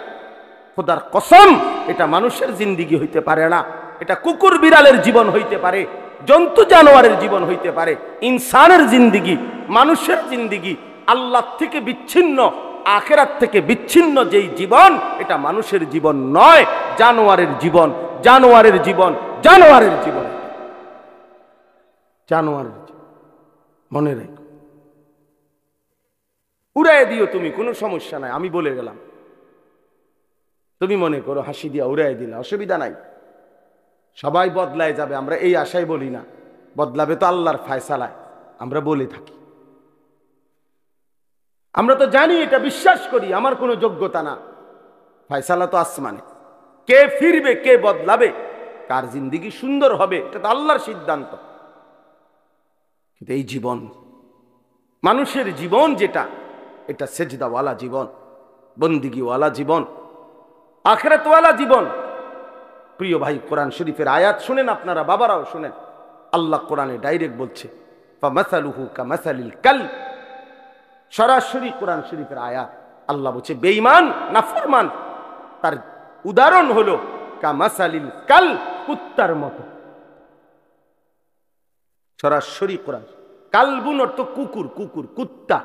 খোদার কসম এটা মানুষের জিন্দিগি হইতে পারে না। এটা কুকুর বিড়ালের জীবন হইতে পারে, জন্তু জানোয়ারের জীবন হইতে পারে, ইনসানের জিন্দিগি, মানুষের জিন্দিগি আল্লাহ থেকে বিচ্ছিন্ন, আখিরাত থেকে বিচ্ছিন্ন যেই জীবন, এটা মানুষের জীবন নয়, জানোয়ারের জীবন, জানোয়ারের জীবন, জানোয়ারের জীবন, জানোয়ারের জীবন। মনে রেখো, উড়াই দিও তুমি, কোনো সমস্যা নাই, আমি বলে গেলাম, তুমি মনে করো হাসি দিয়া উড়াই দিলা, অসুবিধা নাই, সবাই বদলায় যাবে, আমরা এই আশাই বলি না, বদলাবে তো আল্লাহর ফায়সালায়, আমরা বলে থাকি। আমরা তো জানি, এটা বিশ্বাস করি, আমার কোনো যোগ্যতা না, ফায়সালা তো আসমানে, কে ফিরবে, কে বদলাবে, কার জিন্দিগি সুন্দর হবে, এটা তো আল্লাহর সিদ্ধান্ত। কিন্তু এই জীবন, মানুষের জীবন যেটা, এটা সেজদাওয়ালা জীবন, বন্দিগিওয়ালা জীবন, আখিরাতওয়ালা জীবন। প্রিয় ভাই, কোরআন শরীফের আয়াত শুনেন, আপনারা বাবারাও শুনেন, আল্লাহ কোরআনে ডাইরেক্ট বলছে ফামাসালুহু কামাসালিল কালব, সরাসরি কোরআন শরীফের আয়াত। আল্লাহ বলছে বেঈমান নাফরমান, তার উদাহরণ হলো কামাসালিল কালব, কুত্তার মতো। সরাসরি কোরআন, কালবুন অর্থ কুকুর, কুকুর, কুত্তা।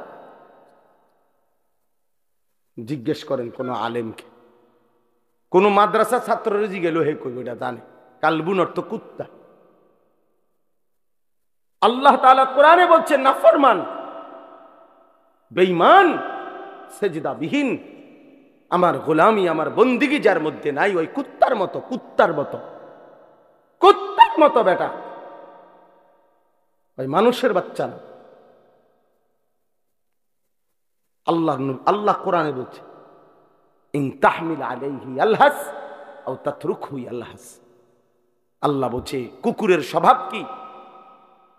জিজ্ঞেস করেন কোন আলেমকে, কোন মাদ্রাসা ছাত্রের জিজ্ঞেস হে কই, ওটা জানে কালবুন অর্থ কুত্তা। আল্লাহ তাআলা কোরআনে বলছেন নাফরমান, বেঈমান, সেজদাবিহীন, আমার গোলামি, আমার বন্দিগি যার মধ্যে নাই, ওই কুত্তার মতো, কুত্তার মতো, কুত্তার মতো বেটা, ওই মানুষের বাচ্চা না। আল্লাহ কোরআনে বলছে ইন তাহমিল আলাইহি ইয়ালহাস আও তাতরুকহু ইয়ালহাস। আল্লাহ বলছে কুকুরের স্বভাব কি?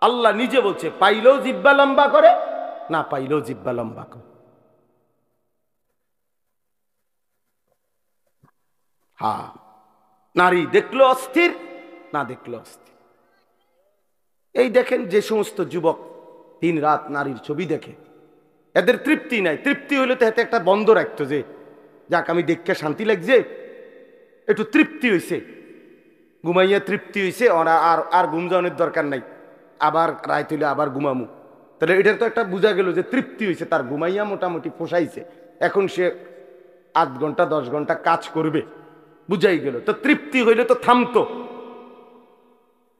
আল্লাহ নিজে বলছে পাইলেও জিহ্বা লম্বা করে, না পাইলেও জিহ্বা লম্বা করে। হ্যাঁ, নারী দেখলো অস্থির, না দেখলো অস্থির। এই দেখেন যে সমস্ত যুবক দিন রাত নারীর ছবি দেখে, এদের তৃপ্তি নাই। তৃপ্তি হইলে তো এতে একটা বন্ধ রাখতো, যে যাক আমি দেখতে শান্তি লাগছে, একটু তৃপ্তি হইছে, ঘুমাইয়া তৃপ্তি হইছে, আর ঘুম যাওয়ানোর দরকার নাই, আবার রায় তুলে আবার ঘুমামু। তাহলে এটার তো একটা বোঝা গেল যে তৃপ্তি হইছে, তার ঘুমাইয়া মোটামুটি পোষাইছে, এখন সে 8 ঘন্টা 10 ঘন্টা কাজ করবে, বুঝাই গেল। তো তৃপ্তি হইলে তো থামতো,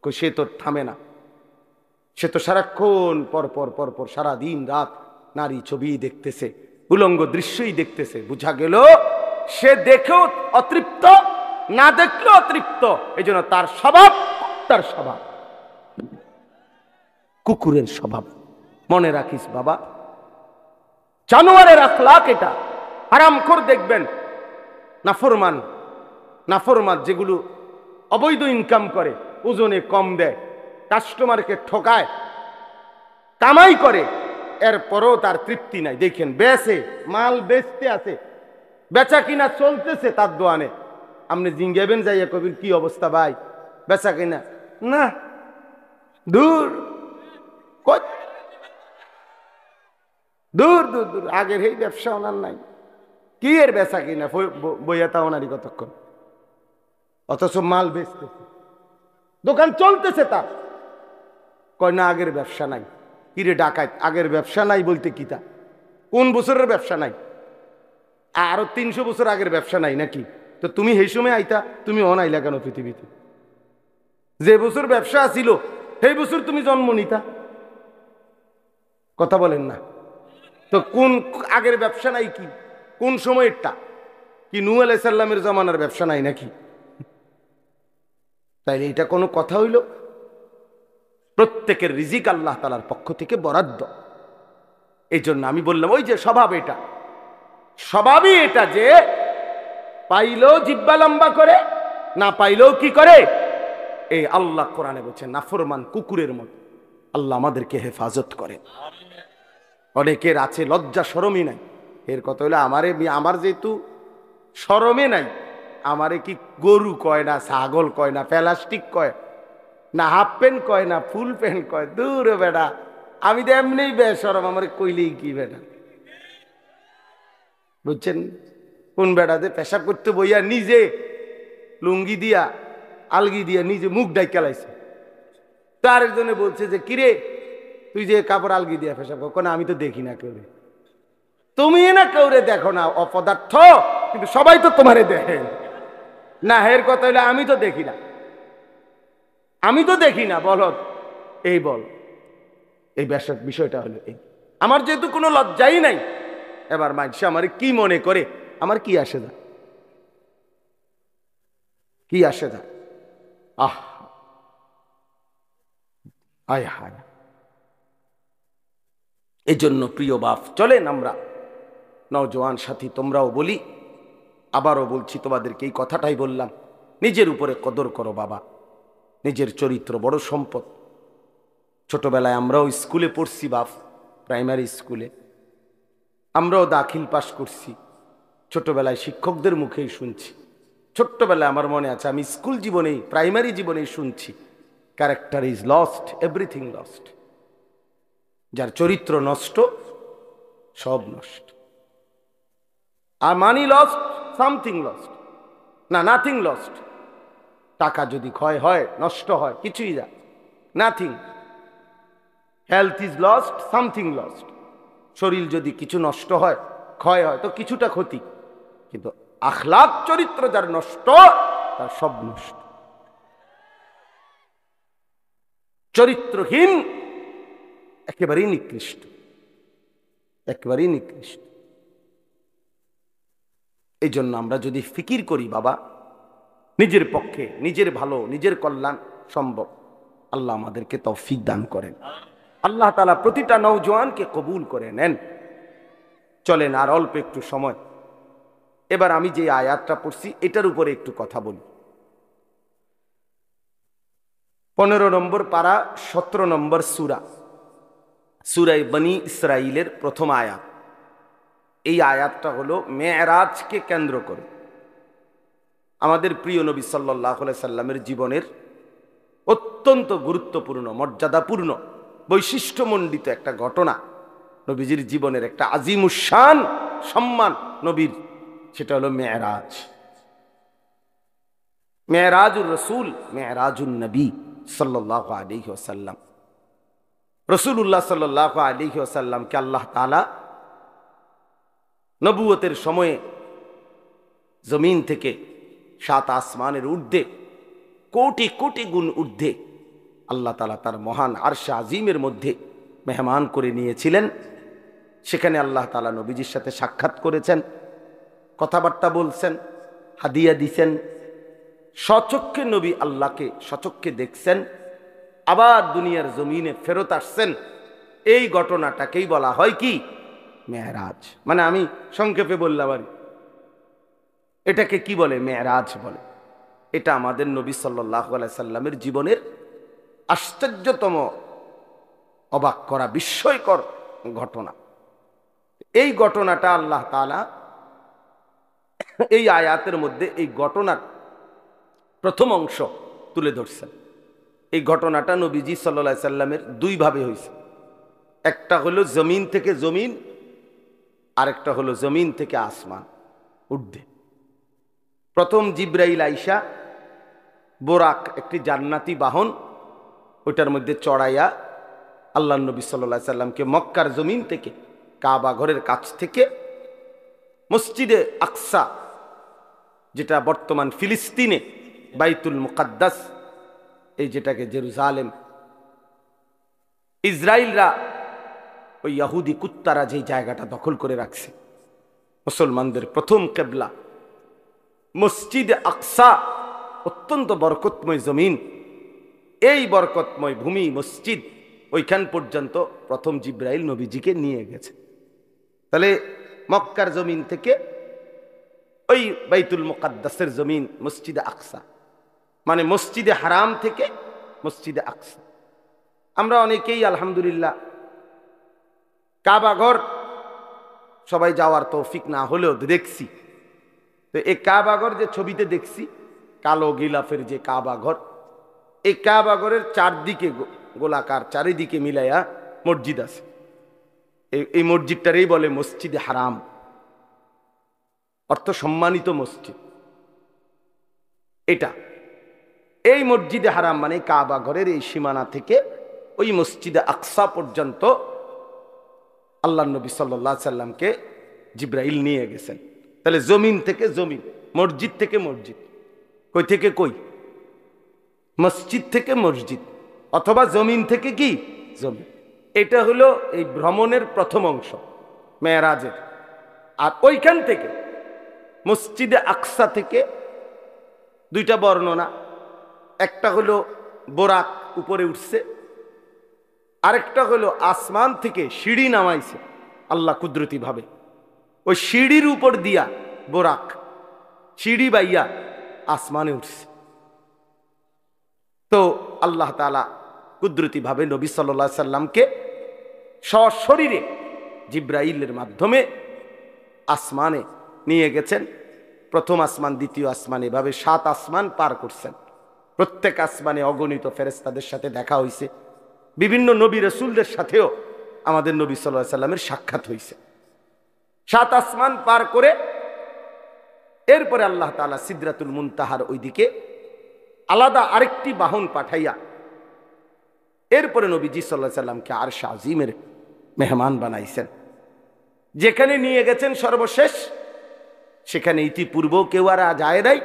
সে তো থামে না, সে তো সারাক্ষণ পর সারা দিন রাত নারী ছবি দেখতেছে, উলঙ্গ দৃশ্যই দেখতেছে। বুঝা গেল সে দেখেও অতৃপ্ত, না দেখলেও অতৃপ্ত। এই জন্য তার স্বভাব, তার স্বভাব কুকুরের স্বভাব। মনে রাখিস বাবা, জানোয়ারের আখলাক এটা। হারামখোর দেখবেন, নাফরমান নাফরমান যেগুলো অবৈধ ইনকাম করে, ওজনে কম দেয়, কাস্টমারকে ঠকায়, কামাই করে, এরপরও তার তৃপ্তি নাই। দেখেন বেচে, মাল বেচতে আছে, বেচা কিনা চলতেছে তার দোয়ানে, আপনি জিঙ্গাবেন যাইয়া কবির কি অবস্থা ভাই, বেচা কিনা না, দূর দূর দূর দূর, আগের এই ব্যবসা ওনার নাই, কি এর বেচা কিনা বইয়া তা ওনারই কতক্ষণ, অথচ মাল বেচতেছে, দোকান চলতেছে তার, কয় না আগের ব্যবসা নাই। কিরে ডাকাত, আগের ব্যবসা নাই বলতে কি তা, কোন বছরের ব্যবসা নাই? আরো 300 বছর আগের ব্যবসা নাই নাকি? তো তুমি সেই সময় আইতা, তুমি অনাইলা কেন পৃথিবীতে? যে বছর ব্যবসা ছিল সেই বছর তুমি জন্ম নিতা, কথা বলেন না? তো কোন আগের ব্যবসা নাই কি, কোন সময়েরটা কি? নূহ আলাইহিস সালামের জমানার ব্যবসা নাই নাকি? তাইলে এটা কোনো কথা হইল? প্রত্যেকের রিজিক আল্লাহ তাআলার পক্ষ থেকে বরাদ্দ। এই জন্য আমি বললাম ওই যে স্বভাব, এটা স্বভাবই এটা যে পাইলেও জিব্বা লম্বা করে, না পাইলেও কি করে। এই আল্লাহ কোরআনে বলছেন নাফরমান কুকুরের মতো। আল্লাহ আমাদেরকে হেফাজত করে। অনেকের আছে লজ্জা শরমই নাই। এর কথা হইলো আমার যেহেতু শরমে নাই, আমারে কি গরু কয় না, ছাগল কয় না, প্লাস্টিক কয় না, হাফ প্যান্ট কয় না, ফুল প্যান্ট কয়, দূর বেটা, আমি তো এমনিই বেশরম, আমার কইলেই কি বেটা, বুঝছেন? কোন বেটা যে পেশাব করতে বইয়া নিজে লুঙ্গি দিয়া আলগি দিয়া নিজে মুখ ডাইকা লাইছে, তো আরেকজনে বলছে যে কিরে তুই যে কাপড় আলগি দিয়া পেশাব কর, না আমি তো দেখি না কেউ, তুমি না কেউরে দেখো না, অপদার্থ, কিন্তু সবাই তো তোমারে দেখে না। এর কথা হইলে আমি তো দেখি না, আমি তো দেখি না, বল এই বল, এই বিষয়টা হলো এই। আমার যেহেতু কোনো লজ্জাই নাই, এবার মানুষ আমার কি মনে করে, আমার কি আসে না, কি আসে না। আহ আয় হায়। এই জন্য প্রিয় বাপ, চলেন আমরা নওজোয়ান সাথী, তোমরাও বলি, আবারও বলছি, তোমাদেরকে এই কথাটাই বললাম, নিজের উপরে কদর করো বাবা। নিজের চরিত্র বড় সম্পদ। ছোটবেলায় আমরাও স্কুলে পড়ছি বাপ, প্রাইমারি স্কুলে আমরাও দাখিল পাশ করছি, ছোটবেলায় শিক্ষকদের মুখেই শুনছি। ছোট্টবেলায় আমার মনে আছে, আমি স্কুল জীবনেই প্রাইমারি জীবনেই শুনছি, character is lost, everything lost. যার চরিত্র নষ্ট, সব নষ্ট। আর মানি লস্ট, সামথিং লস্ট, না নাথিং লস্ট। টাকা যদি ক্ষয় হয়, নষ্ট হয়, কিছুই যা, nothing. Health is lost, something lost. শরীর যদি কিছু নষ্ট হয়, ক্ষয় হয়, তো কিছুটা ক্ষতি। কিন্তু আখলাক চরিত্র যার নষ্ট, তার সব নষ্ট। চরিত্রহীন একেবারেই নিকৃষ্ট, একেবারেই নিকৃষ্ট। এই জন্য আমরা যদি ফিকির করি বাবা, নিজের পক্ষে নিজের ভালো, নিজের কল্যাণ সম্ভব, আল্লাহ আমাদেরকে তৌফিক দান করেন। আল্লাহ তাআলা প্রতিটা নওজোয়ানকে কবুল করে নেন। চলেন আর অল্প একটু সময়, এবার আমি যে আয়াতটা পড়ছি এটার উপরে একটু কথা বলি। 15 নম্বর পারা, 17 নম্বর সূরা, সূরা বনী ইসরাইলের প্রথম আয়াত। এই আয়াতটা হলো মেরাজকে কেন্দ্র করে আমাদের প্রিয় নবী সাল্লাল্লাহু আলাইহি সাল্লামের জীবনের অত্যন্ত গুরুত্বপূর্ণ, মর্যাদাপূর্ণ, বৈশিষ্ট্যমণ্ডিত একটা ঘটনা। নবীজির জীবনের একটা আজিমুশান সম্মান নবীর, সেটা হলো মেরাজ। মেরাজুর রসুল, মেরাজুন নবী সাল্লাল্লাহু আলাইহি ওয়াসাল্লাম। রাসূলুল্লাহ সাল্লাল্লাহু আলাইহি ওয়াসাল্লামকে আল্লাহ তাআলা নবুয়তের সময়ে জমিন থেকে 7 আসমানের ঊর্ধ্বে, কোটি কোটি গুণ ঊর্ধ্বে আল্লাহ তাআলা তার মহান আরশে আজিমের মধ্যে মেহমান করে নিয়েছিলেন। সেখানে আল্লাহ তাআলা নবীজির সাথে সাক্ষাৎ করেছেন, কথাবার্তা বলছেন, হাদিয়া দিছেন। স্বচক্ষে নবী আল্লাহকে স্বচক্ষে দেখছেন, আবার দুনিয়ার জমিনে ফেরত আসছেন। এই ঘটনাটাকেই বলা হয় কি? মেরাজ। মানে আমি সংক্ষেপে বললাম আর এটাকে কি বলে? মেরাজ বলে। এটা আমাদের নবী সাল্লাল্লাহু আলাইহি সাল্লামের জীবনের আশ্চর্যতম, অবাক করা, বিস্ময়কর ঘটনা। এই ঘটনাটা আল্লাহ তাআলা এই আয়াতের মধ্যে এই ঘটনার প্রথম অংশ তুলে ধরছেন। এই ঘটনাটা নবীজি সাল্লাল্লাহু আলাইহি সাল্লামের দুই ভাবে হয়েছে। একটা হলো জমিন থেকে জমিন, আরেকটা হলো জমিন থেকে আসমান ঊর্ধ্বে। প্রথম জিব্রাইল আইসা বোরাক, একটি জান্নাতি বাহন, ওইটার মধ্যে চড়াইয়া আল্লাহ নবী সাল্লাল্লাহু আলাইহি সাল্লামকে মক্কার জমিন থেকে, কাবা ঘরের কাছ থেকে মসজিদে আকসা, যেটা বর্তমান ফিলিস্তিনে বাইতুল মুকাদ্দাস, এই যেটাকে জেরুজালেম, ইসরায়েলরা ওই ইহুদি কুত্তারা যে জায়গাটা দখল করে রাখছে, মুসলমানদের প্রথম কিবলা মসজিদে আকসা, অত্যন্ত বরকতময় জমিন, এই বরকতময় ভূমি মসজিদ, ওইখান পর্যন্ত প্রথম জিব্রাইল নবীজিকে নিয়ে গেছে। তাহলে মক্কার জমিন থেকে ওই বাইতুল মুকাদ্দাসের জমিন মসজিদে আকসা, মানে মসজিদে হারাম থেকে মসজিদে আকসা। আমরা অনেকেই আলহামদুলিল্লাহ কাবা ঘর সবাই যাওয়ার তৌফিক না হলেও দেখছি। তো এই কাবা ঘর যে ছবিতে দেখছি, কালো গিলাফের যে কাবা ঘর, এই কাবা ঘরের চারদিকে গোলাকার, চারিদিকে মিলাইয়া মসজিদ আছে। এই মসজিদটারই বলে মসজিদে হারাম, অর্থ সম্মানিত মসজিদ। এটা এই মসজিদে হারাম মানে কাবা ঘরের এই সীমানা থেকে ওই মসজিদে আকসা পর্যন্ত আল্লাহ নবী সাল্লাল্লাহু আলাইহি সাল্লামকে জিব্রাইল নিয়ে গেছেন। তাহলে জমিন থেকে জমিন, মসজিদ থেকে মসজিদ, কই থেকে কই? মসজিদ থেকে মসজিদ, অথবা জমিন থেকে কি জমিন। এটা হলো এই ভ্রমণের প্রথম অংশ, মেরাজের। আর ওইখান থেকে মসজিদে আকসা থেকে দুইটা বর্ণনা, একটা হলো বোরাক উপরে উঠছে, আরেকটা হলো আসমান থেকে সিঁড়ি নামাইছে আল্লাহ কুদরতি ভাবে, ওই সিঁড়ির উপর দিয়া বোরাক সিঁড়ি বাইয়া আসমানে উঠছে। তো আল্লাহ তাআলা কুদরতি ভাবে নবী সাল্লাল্লাহু আলাইহি সাল্লামকে সশরীরে জিব্রাইলের মাধ্যমে আসমানে নিয়ে গেছেন। প্রথম আসমান, দ্বিতীয় আসমান, এভাবে 7 আসমান পার করছেন। প্রত্যেক আসমানে অগণিত ফেরেশতাদের সাথে দেখা হয়েছে, বিভিন্ন নবী রাসূলদের সাথেও আমাদের নবী সাল্লাল্লাহু আলাইহি সাল্লামের সাক্ষাৎ হয়েছে। 7 আসমান পার করে এরপরে আল্লাহ তাআলা সিদরাতুল মুনতাহার ওইদিকে আলাদা আরেকটি বাহন পাঠাইয়া এরপরে নবীজি সাল্লাল্লাহু আলাইহি সাল্লামকে আরশ আজিমের মেহমান বানাইছেন। যেখানে নিয়ে গেছেন সর্বশেষ, সেখানে ইতিপূর্ব কেউ আর যায় নাই,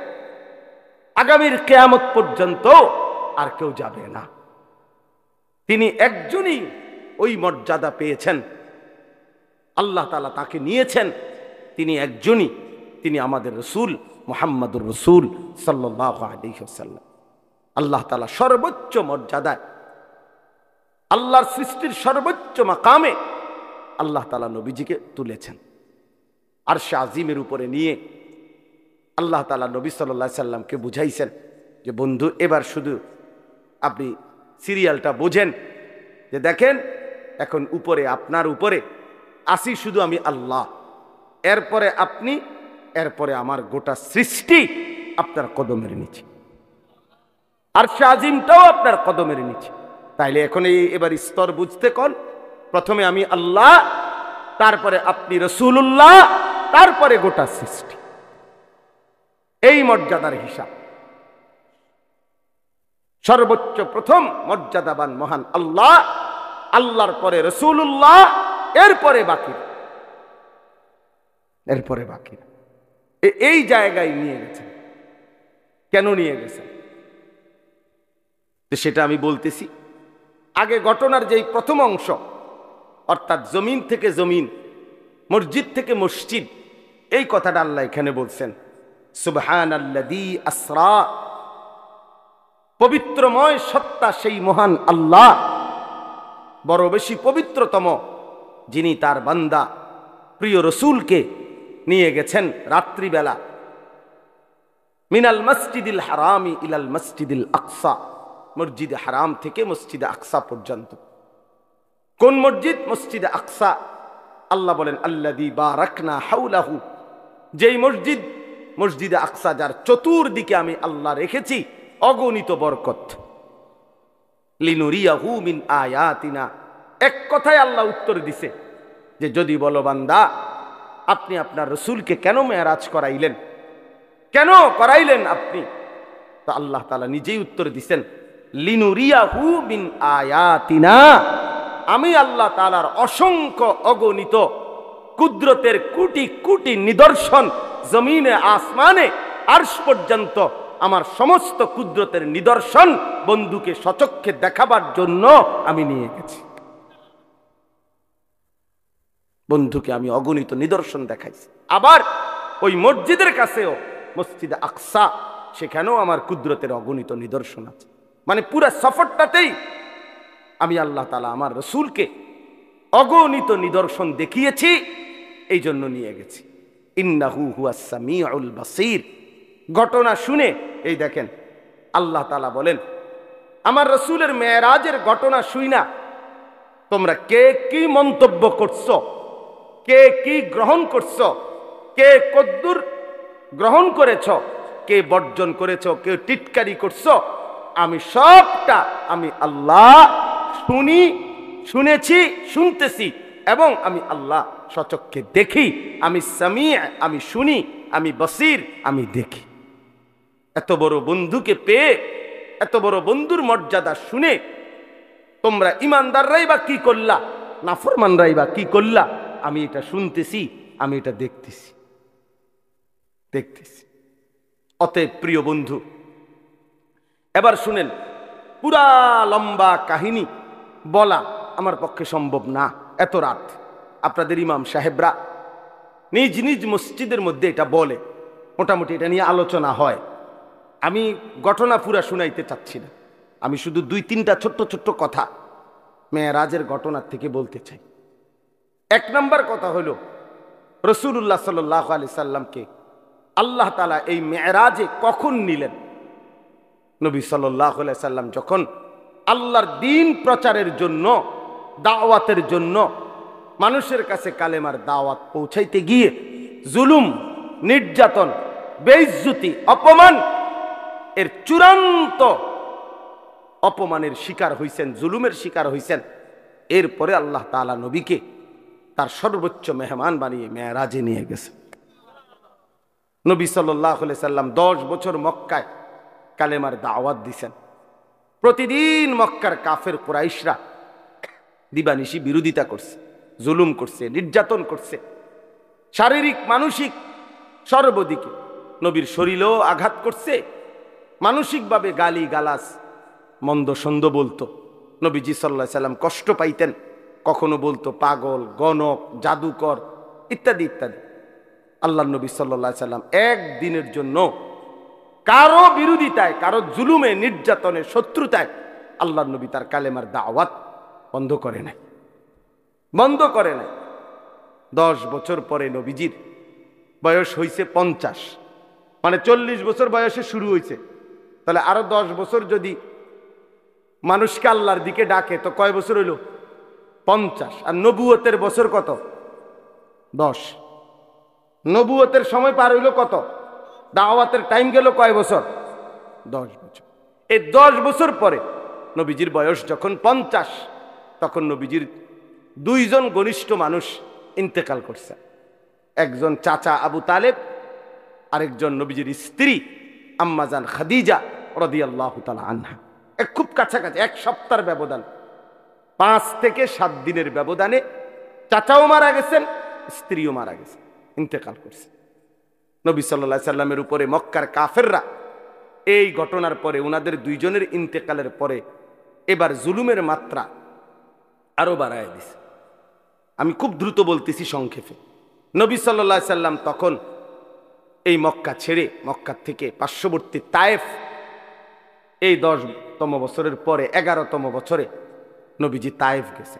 আগামীর কিয়ামত পর্যন্ত আর কেউ যাবে না। তিনি একজনই ওই মর্যাদা পেয়েছেন, আল্লাহ তাআলা তাকে নিয়েছেন, তিনি একজনই, তিনি আমাদের রাসূল মুহাম্মদুর রাসূল সাল্লাল্লাহু আলাইহি ওয়াসাল্লাম। আল্লাহ তাআলা সর্বোচ্চ মর্যাদায়, আল্লাহর সৃষ্টির সর্বোচ্চ মাকামে আল্লাহ তাআলা নবীজিকে তুলেছেন। আরশে আজিমের উপরে নিয়ে আল্লাহ তাআলা নবী সাল্লাল্লাহু আলাইহি সাল্লামকে বুঝাইছেন যে বন্ধু, এবার শুধু আপনি সিরিয়ালটা বোঝেন, যে দেখেন এখন উপরে, আপনার উপরে আসি শুধু আমি আল্লাহ, এরপরে আপনি, এরপরে আমার গোটা সৃষ্টি আপনার কদমের নিচে, আরশে আজিমটাও আপনার কদমের নিচে। তাইলে এখন এবার স্তর বুঝতে কোন, প্রথমে আমি আল্লাহ, তারপরে আপনি রাসূলুল্লাহ, তারপরে গোটা সৃষ্টি। এই মর্যাদার হিসাব। সর্বোচ্চ প্রথম মর্যাদাবান মহান আল্লাহ, আল্লাহর পরে রাসূলুল্লাহ, এরপরে বাকি, এরপরে বাকি। এই জায়গায় নিয়ে গেছেন। কেন নিয়ে গেছেন সেটা আমি বলতেছি। আগে ঘটনার যেই প্রথম অংশ, অর্থাৎ জমিন থেকে জমিন, মসজিদ থেকে মসজিদ, এই কথাটা আল্লাহ এখানে বলছেন। সুবহানাল্লাযী আসরা, পবিত্রময় সত্তা সেই মহান আল্লাহ, বড় বেশি পবিত্রতম, যিনি তার বান্দা প্রিয় রসুলকে নিয়ে গেছেন রাত্রিবেলা মিনাল মসজিদিল হারামি ইলাল মসজিদিল আকসা, মসজিদে হারাম থেকে মসজিদে আকসা পর্যন্ত। কোন মসজিদ? মসজিদে আকসা। আল্লাহ বলেন আল্লাযী বারাকনা হাওলাহু, যেই মসজিদ, মসজিদে আকসা যার চতুর্দিকে আমি আল্লাহ রেখেছি অগণিত বরকত। লিনুরিয়াহু মিন আয়াতিনা, এক কথায় আল্লাহ উত্তর দিছে যে যদি বলো বান্দা আপনি আপনার রসুলকে কেন মেরাজ করাইলেন, কেন করাইলেন আপনি, তো আল্লাহ তাআলা নিজেই উত্তর দিছেন লিনুরিয়াহু মিন আয়াতিনা, আমি আল্লাহ তাআলার অসংখ্য অগণিত কুদরতের কোটি কোটি নিদর্শন জমিনে আসমানে আরশ পর্যন্ত আমার সমস্ত কুদরতের নিদর্শন বন্ধুকে সচক্ষে দেখাবার জন্য আমি নিয়ে গেছি। বন্ধুকে আমি অগণিত নিদর্শন দেখাইছি। আবার ওই মসজিদের কাছেও মসজিদে আকসা, সেখানেও আমার কুদরতের অগণিত নিদর্শন আছে। মানে পুরা সফরটাতেই আমি আল্লাহ তাআলা আমার রসুলকে অগণিত নিদর্শন দেখিয়েছি, এই জন্য নিয়ে গেছি। ইন্নাহু হুয়াস সামিউল বাসীর। ঘটনা শুনে এই দেখেন আল্লাহ তাআলা বলেন আমার রসুলের মেরাজের ঘটনা শুইনা তোমরা কে কি মন্তব্য করছো, কে কি গ্রহণ করছো, কে কদ্দুর গ্রহণ করেছ, কে বর্জন করেছ, কে টিটকারি করছো, আমি সবটা আমি আল্লাহ শুনেছি, শুনতেছি, এবং আমি আল্লাহ সচক্ষে দেখি। আমি সামি', আমি শুনি, আমি বসির, আমি দেখি। এত বড় বন্ধুকে পেয়ে, এত বড় বন্ধুর মর্যাদা শুনে তোমরা ইমানদাররাই বা কি করলা, নাফরমানরাই বা কি করলা? আমি এটা শুনতেছি, আমি এটা দেখতেছি। অতএব প্রিয় বন্ধু, এবার শুনেন, পুরা লম্বা কাহিনী বলা আমার পক্ষে সম্ভব না এত রাত। আপনাদের ইমাম সাহেবরা নিজ নিজ মসজিদের মধ্যে এটা বলে, মোটামুটি এটা নিয়ে আলোচনা হয়। আমি ঘটনা পুরা শুনাইতে চাচ্ছি না, আমি শুধু 2-3টা ছোট্ট ছোট্ট কথা মেরাজের ঘটনার থেকে বলতে চাই। এক নম্বর কথা হলো রাসূলুল্লাহ সাল্লাল্লাহু আলাইহি সাল্লামকে আল্লাহ তাআলা এই মেরাজে কখন নিলেন? নবী সাল্লাল্লাহু আলাইহি সাল্লাম যখন আল্লাহর দ্বীন প্রচারের জন্য, দাওয়াতের জন্য মানুষের কাছে কালেমার দাওয়াত পৌঁছাইতে গিয়ে জুলুম, নির্যাতন, বেইজ্জতি, অপমান, এর চূড়ান্ত অপমানের শিকার হইছেন, জুলুমের শিকার হইছেন। এরপরে আল্লাহ তাআলা নবীকে তার সর্বোচ্চ মেহমান বানিয়ে মেরাজে নিয়ে গেছে। নবী সাল্লাল্লাহু আলাইহি সাল্লাম 10 বছর মক্কায় কালেমার দাওয়াত দিছেন। প্রতিদিন মক্কার কাফের কুরাইশরা দিবানিশি বিরোধিতা করছে, জুলুম করছে, নির্যাতন করছে, শারীরিক মানসিক সর্বদিকে। নবীর শরীরেও আঘাত করছে, মানসিকভাবে গালি গালাস, মন্দ সন্দ বলতো। নবীজি সাল্লাল্লাহু আলাইহি সাল্লাম কষ্ট পাইতেন, কখনো বলতো পাগল, গণক, জাদুকর ইত্যাদি ইত্যাদি। আল্লাহ নবী সাল্লাল্লাহু আলাইহি সাল্লাম একদিনের জন্য কারো বিরোধিতায়, কারো জুলুমে, নির্যাতনে, শত্রুতায় আল্লাহ নবী তার কালেমার দাওয়াত বন্ধ করে নাই। 10 বছর পরে নবীজির বয়স হইছে 50, মানে 40 বছর বয়সে শুরু হয়েছে। তাহলে আরো 10 বছর যদি মানুষকে আল্লাহর দিকে ডাকে তো কয় বছর হইল? 50। আর নবুয়তের বছর কত? 10। নবুয়তের সময় পার হইল কত? দাওয়াতের টাইম গেল কয় বছর? 10 বছর। এই 10 বছর পরে নবীজির বয়স যখন 50, তখন নবীজির 2 জন ঘনিষ্ঠ মানুষ ইন্তেকাল করছে। একজন চাচা আবু তালেব, আরেকজন নবীজির স্ত্রী আম্মাজান খাদিজা রাদিয়াল্লাহু তাআলা আনহা। খুব কাছাকাছি, 1 সপ্তাহের ব্যবধান, 5 থেকে 7 দিনের ব্যবধানে চাচাও মারা গেছেন, স্ত্রীও মারা গেছে, ইন্তেকাল করছে। নবী সাল্লাল্লাহু আলাইহি সাল্লামের উপরে মক্কার কাফেররা এই ঘটনার পরে, ওনাদের 2 জনের ইন্তেকালের পরে এবার জুলুমের মাত্রা আরো বাড়ায় দিছে। আমি খুব দ্রুত বলতেছি সংক্ষেপে। নবী সাল্লাল্লাহু আলাইহি সাল্লাম তখন এই মক্কা ছেড়ে, মক্কা থেকে পার্শ্ববর্তী তায়েফ, এই 10তম বছরের পরে 11তম বছরে নবীজি তায়েফ গেছে।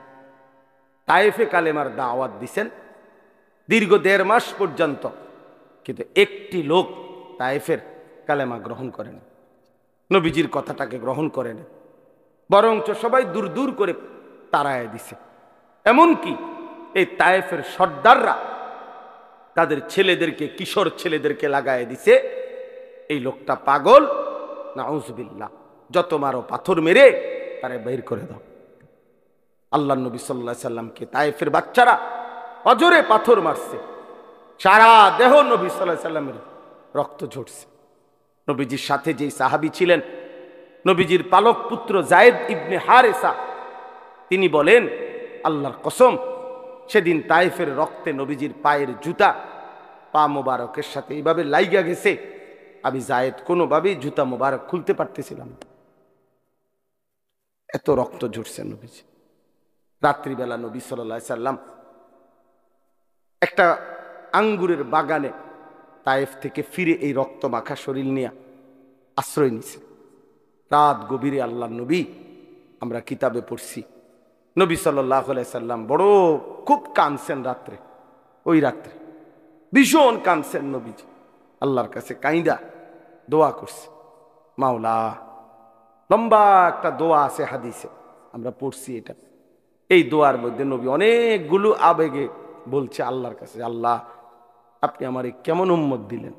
তায়েফে কালেমার দাওয়াত দিছেন। দীর্ঘ 1.5 মাস পর্যন্ত, কিন্তু একটি লোক তায়েফের কালেমা গ্রহণ করেন, নবীজির কথাটাকে গ্রহণ করেন, বরঞ্চ সবাই দূর দূর করে তাড়ায় দিছে। এমনকি এই তায়েফের সর্দাররা তাদের ছেলেদেরকে, কিশোর ছেলেদেরকে লাগায় দিছে, এই লোকটা পাগল, নাউজুবিল্লাহ, যত মারো পাথর মেরে তারে বের করে দাও। আল্লাহ নবী সাল্লাল্লাহু আলাইহি সাল্লামকে তায়েফের বাচ্চারা অজরে পাথর মারছে, সারা দেহ নবী সাল্লাল্লাহু আলাইহি সাল্লামের রক্ত ঝরছে। নবীজির সাথে যেই সাহাবী ছিলেন, নবীজির পালক পুত্র যায়েদ ইবনে হারেসা, তিনি বলেন, আল্লাহর কসম, সেদিন তায়েফের রক্তে নবীজির পায়ের জুতা পা মোবারকের সাথে এইভাবে লাইগা গেছে, আমি যায়েদ কোনোভাবেই জুতা মোবারক খুলতে পারতেছিলাম, এত রক্ত ঝরছে নবীজি। রাত্রিবেলা নবী সাল্লাল্লাহু আলাইহি সাল্লাম একটা আঙ্গুরের বাগানে তায়েফ থেকে ফিরে এই রক্ত মাখা শরীর নিয়ে আশ্রয় নিছে। রাত গভীরে আল্লাহর নবী, আমরা কিতাবে পড়ছি, নবী সাল্লাল্লাহু আলাইহি সাল্লাম বড় খুব কাঁদছেন রাত্রে, ওই রাত্রে ভীষণ কাঁদছেন নবীজি, আল্লাহর কাছে কাইন্দা দোয়া করছে। মাওলা, লম্বা একটা দোয়া আছে হাদিসে, আমরা পড়ছি এটা। এই দোয়ার মধ্যে নবী অনেকগুলো আবেগে বলছে আল্লাহর কাছে, আল্লাহ আপনি আমারে কেমন উম্মত দিলেন,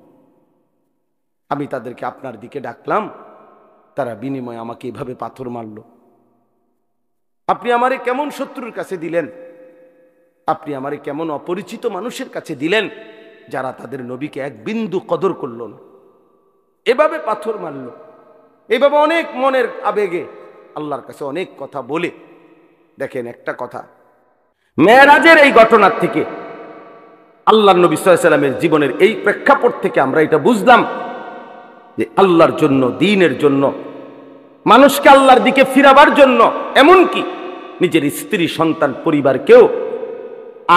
আমি তাদেরকে আপনার দিকে ডাকলাম, তারা বিনিময়ে আমাকে এইভাবে পাথর মারল। আপনি আমারে কেমন শত্রুর কাছে দিলেন, আপনি আমারে কেমন অপরিচিত মানুষের কাছে দিলেন, যারা তাদের নবীকে এক বিন্দু কদর করল না, এভাবে পাথর মারল। এইভাবে অনেক মনের আবেগে আল্লাহর কাছে অনেক কথা বলে, দেখেন একটা কথা, মেরাজের এই ঘটনার থেকে, আল্লাহর নবী সাল্লাল্লাহু আলাইহি সাল্লামের জীবনের এই প্রেক্ষাপট থেকে আমরা এটা বুঝলাম যে আল্লাহর জন্য, দ্বীনের জন্য, মানুষকে আল্লাহর দিকে ফিরাবার জন্য, এমনকি নিজের স্ত্রী, সন্তান, পরিবারকেও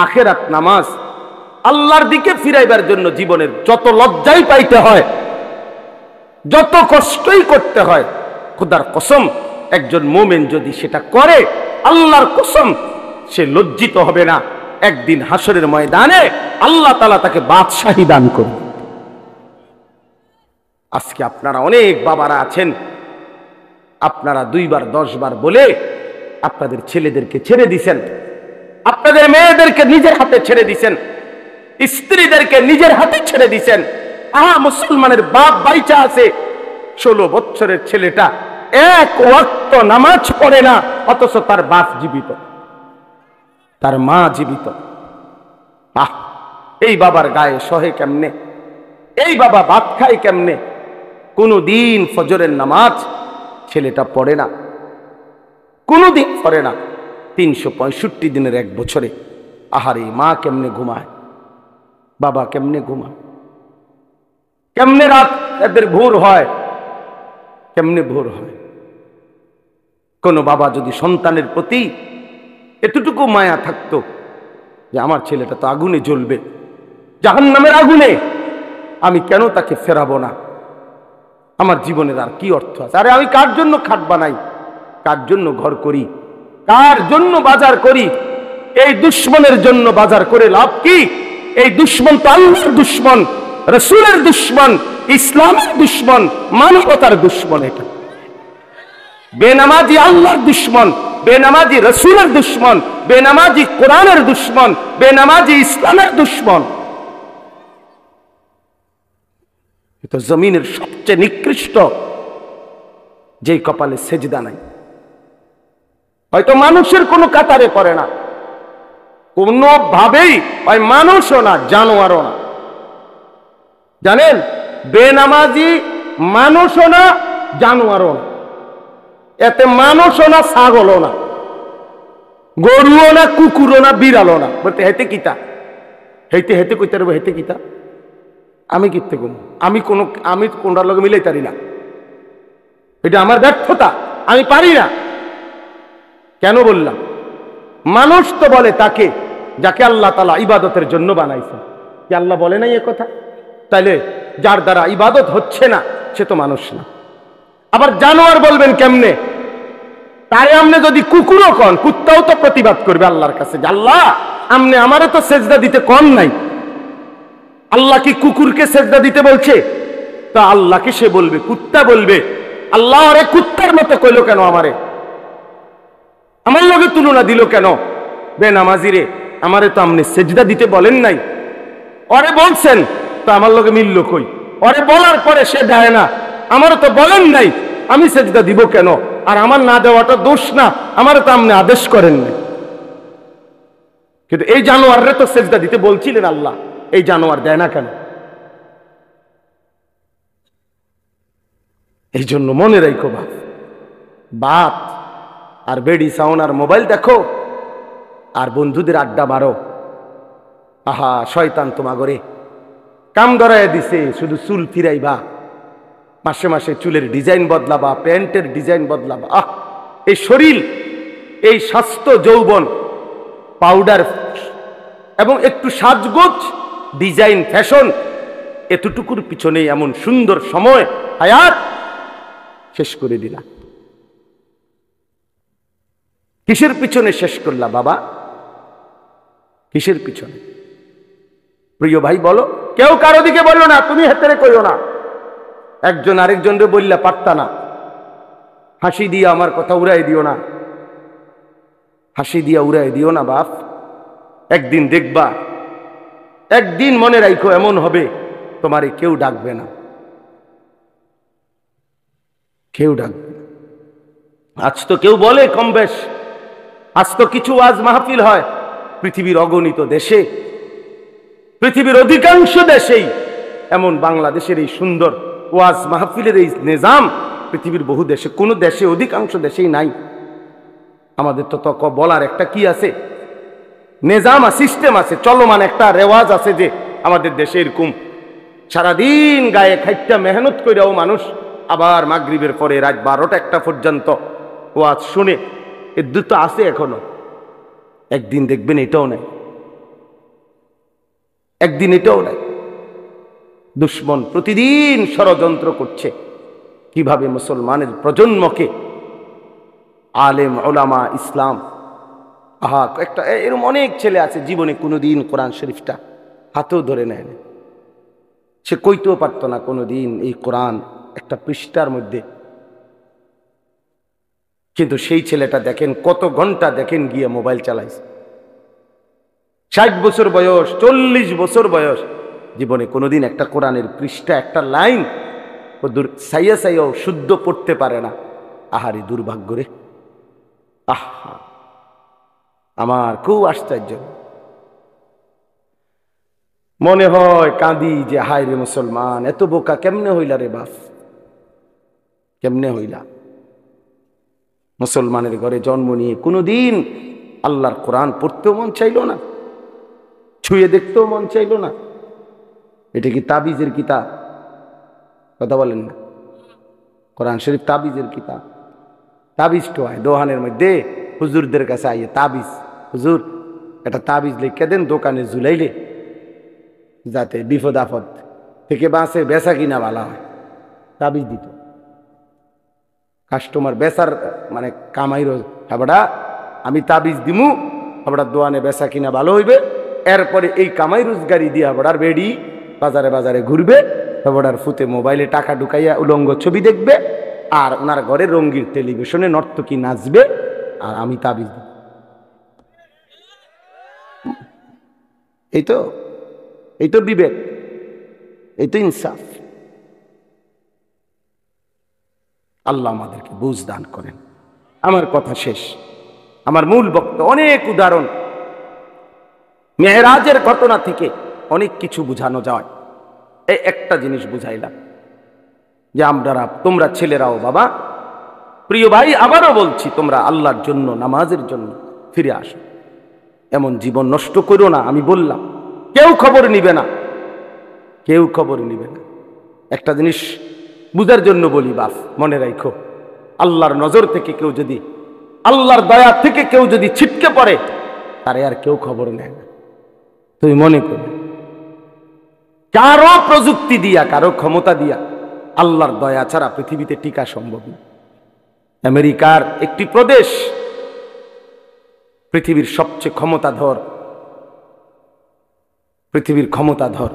আখিরাত, নামাজ, আল্লাহর দিকে ফিরাইবার জন্য জীবনের যত লজ্জাই পাইতে হয়, যত কষ্টই করতে হয়, খোদার কসম একজন মুমিন যদি সেটা করে, আল্লাহর কসম সে লজ্জিত হবে না। একদিন হাসরের ময়দানে আল্লাহ তাআলা তাকে বাদশাহী দান করবে। আজকে আপনারা অনেক বাবারা আছেন, আপনারা 2 বার 10 বার বলে আপনাদের ছেলেদেরকে ছেড়ে দিছেন, আপনাদের মেয়েদেরকে নিজের হাতে ছেড়ে দিছেন, স্ত্রীদেরকে নিজের হাতে ছেড়ে দিছেন। মুসলমানের বাপ বাইচা আছে, 16 বছরের ছেলেটা এক ওয়াক্ত নামাজ পড়ে না, অথচ তার বাপ জীবিত, তার মা জীবিত। এই বাবার গায়ে সহে কেমনে? এই বাবা ভাত খায় কেমনে? কোনদিন ফজরের নামাজ ছেলেটা পড়ে না, কোনদিন পড়ে না। 365 দিনের এক বছরে আহারে মা কেমনে ঘুমায়, বাবা কেমনে ঘুমায়, কেমনে রাত এদের ভোর হয়, কেমনে ভোর হয়। কোন বাবা যদি সন্তানের প্রতি এতটুকু মায়া থাকতো যে আমার ছেলেটা তো আগুনে জ্বলবে, জাহান্নামের আগুনে, আমি কেন তাকে ফেরাবো না, আমার জীবনের আর কি অর্থ আছে? আরে আমি কার জন্য খাট বানাই, কার জন্য ঘর করি, কার জন্য বাজার করি? এই দুশ্মনের জন্য বাজার করে লাভ কি? এই দুশ্মন তো আল্লাহর দুশ্মন, রাসূলের দুশ্মন, ইসলামের দুশ্মন, মানবতার দুশ্মন। এটা বেনামাজি আল্লাহর দুশ্মন, বেনামাজি রাসূলের দুশ্মন, বেনামাজি কোরআনের দুশ্মন, বেনামাজি ইসলামের দুশ্মন। এটা জমিনের সবচেয়ে নিকৃষ্ট, যেই কপালে সেজদা নাই, হয়তো মানুষের কোনো কাতারে পড়ে না, কোনোভাবেই হয় মানুষও না, জানোয়ারও না। জানেন, বেনামাজি মানুষও না, জানোয়ারও না, এতে মানুষও না, ছাগলও না, গরুও না, কুকুরও না, বিড়ালও না। বলতে হেতে কিতা, হেতে হেতে কইতে পারবো, হেতে কিতা আমি কিতে কোন, আমি কোনটার লগে মিলাই পারি না, এটা আমার ব্যর্থতা, আমি পারি না। কেন বললাম? মানুষ তো বলে তাকে যাকে আল্লাহ তাআলা ইবাদতের জন্য বানাইছে। কি আল্লাহ বলে নাই এ কথা? তাইলে যার দ্বারা ইবাদত হচ্ছে না সে তো মানুষ না। আবার জানোয়ার বলবেন কেমনে? তারে আমনে যদি কুকুরও কন, কুত্তাও তো প্রতিবাদ করবে আল্লাহর কাছে যে আল্লাহ আমনে আমারে তো সেজদা দিতে কন নাই, আল্লাহ কি কুকুরকে সেজদা দিতে বলছে? তা আল্লাহকে সে বলবে, কুত্তা বলবে আল্লাহ আরে কুত্তার মতো কইলো কেন, আমারে আমার লগে তুলনা দিল কেন? বেনামাজিরে আমারে তো আপনি সেজদা দিতে বলেন নাই, ওরে বলছেন তো আমার লগে মিলল কই? ওরে বলার পরে সে দেয় না, আমারও তো বলেন নাই, আমি সেজদা দিব কেন? আর আমার না দেওয়াটা দোষ না, আমারও তো আপনি আদেশ করেন নাই। কিন্তু এই জানোয়াররে তো সেজদা দিতে বলছিলেন আল্লাহ, এই জানোয়ার দেয় না কেন? এই জন্য মনে রাখো বাত আর বেডি সাউন্ড আর মোবাইল দেখো আর বন্ধুদের আড্ডা মারো, আহা শয়তান তোমাগরে কাম ধরায় দিছে। শুধু চুল ফিরাইবা, মাসে মাসে চুলের ডিজাইন বদলাবা, প্যান্টের ডিজাইন বদলাবা। এই শরীর, এই স্বাস্থ্য, যৌবন, পাউডার এবং একটু সাজগোজ, ডিজাইন, ফ্যাশন, এতটুকুর পিছনে এমন সুন্দর সময় হায়াত শেষ করে দিলা। কিসের পিছনে শেষ করলা বাবা? কিসের পিছনে? প্রিয় ভাই বলো, কেউ কারো দিকে বললো না, তুমি হেতেরে কইও না। একজন আরেকজনরে বললা পারতা না, হাসি দিয়া আমার কথা উড়াই দিও না, হাসি দিয়া উড়াই দিও না বাপ। একদিন দেখবা, একদিন মনে রাখো এমন হবে তোমারে কেউ ডাকবে না, কেউ ডাকবে না। আজ তো কেউ বলে কম বেশ, আজ তো কিছু ওয়াজ মাহফিল হয় পৃথিবীর অগণিত দেশে, পৃথিবীর অধিকাংশ দেশেই এমন বাংলাদেশের এই সুন্দর ওয়াজ মাহফিলের এই নিজাম পৃথিবীর বহু দেশে, কোন দেশে, অধিকাংশ দেশেই নাই। আমাদের তো বলার একটা কি আছে, নিজাম সিস্টেম আছে, চলমান একটা রেওয়াজ আছে যে আমাদের দেশে এরকম সারাদিন গায়ে খাইটা মেহনত কইরাও মানুষ আবার মাগরিবের পরে রাত 12টা-1টা পর্যন্ত ওয়াজ শুনে, এর দুটো আছে এখনো। একদিন দেখবেন এটাও নাই, একদিন এটাও নাই। দুশ্মন প্রতিদিন ষড়যন্ত্র করছে কিভাবে মুসলমানের প্রজন্মকে, আলেম ওলামা ইসলাম, একটা এরকম অনেক ছেলে আছে জীবনে কোনোদিন কোরআন শরীফটা হাতেও ধরে নেয় না, সে কইতেও পারতো না কোনোদিন এই কোরআন একটা পৃষ্ঠার মধ্যে। কিন্তু সেই ছেলেটা দেখেন কত ঘন্টা দেখেন গিয়ে মোবাইল চালাইছে, 60 বছর বয়স, 40 বছর বয়স, জীবনে কোনোদিন একটা কোরআনের পৃষ্ঠা, একটা লাইন ও সাইয়া সাইয়াও শুদ্ধ পড়তে পারে না। আহারি দুর্ভাগ্য রে, আহা আমার খুব আশ্চর্য মনে হয়, কাঁদি যে হায় রে মুসলমান, এত বোকা কেমনে হইলা রে বাপ, কেমনে হইলা? মুসলমানের ঘরে জন্ম নিয়ে কোনোদিন আল্লাহর কোরআন পড়তেও মন চাইল না, ছুঁয়ে দেখতেও মন চাইল না। এটা কি তাবিজের কিতাব? কথা বলেন না, কোরআন শরীফ তাবিজের কিতাব। তাবিজ তো হয় দোহানের মধ্যে, হুজুরদের কাছে আইয়ে তাবিজ, হুজুর একটা তাবিজ লিখে দেন দোকানে ঝুলাইলে যাতে বিপদ আপদ থেকে বাঁচে, বেচা কিনা ভালো হয়, তাবিজ দিত। কাস্টমার বেচার মানে কামাই রোজ, হাবড়া আমি তাবিজ দিমু, হাবড়া দোয়ানে বেচা কিনা ভালো হইবে, এরপরে এই কামাই রোজগারি দিয়ে হাবড়ার বেডি বাজারে বাজারে ঘুরবে, হাবড়ার ফুতে মোবাইলে টাকা ঢুকাইয়া উলঙ্গ ছবি দেখবে, আর ওনার ঘরে রঙিন টেলিভিশনে নর্তকী নাচবে, আর আমি তাবিজ দিব। এই তো বিবেক, এই তো ইনসাফ। আল্লাহ আমাদেরকে বুঝ দান করেন। আমার কথা শেষ, আমার মূল বক্তব্য, অনেক উদাহরণ মেহরাজের ঘটনা থেকে অনেক কিছু বুঝানো যায়। এই একটা জিনিস বুঝাইলাম যে তোমরা ছেলেরাও বাবা, প্রিয় ভাই আবারও বলছি, তোমরা আল্লাহর জন্য, নামাজের জন্য ফিরে আসো, এমন জীবন নষ্ট করো না। আমি বললাম কেউ খবর নিবে না, কেউ খবর নিবে না। একটা জিনিস বুঝার জন্য বলি বাস, মনে রাখো, আল্লাহর নজর থেকে কেউ যদি, আল্লাহর দয়া থেকে কেউ যদি ছিটকে পড়ে, তারে আর কেউ খবর নেয় না। তুমি মনে করো, কারো প্রযুক্তি দিয়া, কারো ক্ষমতা দিয়া আল্লাহর দয়া ছাড়া পৃথিবীতে টিকা সম্ভব না। আমেরিকার একটি প্রদেশ পৃথিবীর সবচেয়ে ক্ষমতাধর, পৃথিবীর ক্ষমতাধর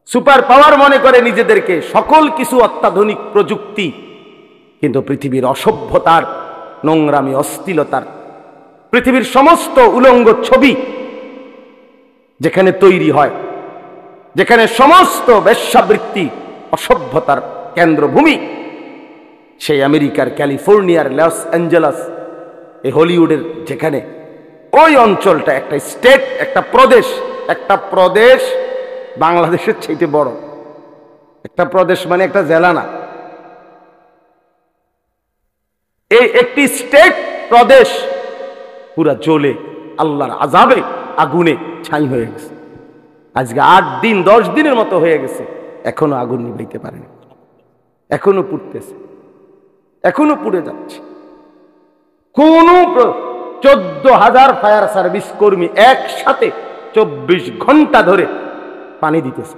সুপার পাওয়ার মনে করে নিজেদেরকে, সকল কিছু অত্যাধুনিক প্রযুক্তি, কিন্তু পৃথিবীর অসভ্যতার, নোংরামি, অশ্লীলতার, পৃথিবীর সমস্ত উলঙ্গ ছবি যেখানে তৈরি হয়, যেখানে সমস্ত বেশ্যাবৃত্তি অসভ্যতার কেন্দ্রভূমি, সেই আমেরিকার ক্যালিফোর্নিয়ার লস অ্যাঞ্জেলাস, এই হলিউডের যেখানে, ওই অঞ্চলটা একটা স্টেট, একটা প্রদেশ বাংলাদেশের চাইতে বড়। একটা প্রদেশ মানে একটা জেলা না, এই একটি স্টেট, প্রদেশ পুরা জ্বলে আল্লাহর আযাবে, আগুনে ছাই হয়ে গেছে। আজকে 8 দিন 10 দিনের মতো হয়ে গেছে, এখনো আগুন নিভাইতে পারেনি, এখনো পুড়তেছে, এখনো পুড়ে যাচ্ছে। কোন 14,000 ফায়ার সার্ভিস কর্মী একসাথে 24 ঘন্টা ধরে পানি দিতেছে।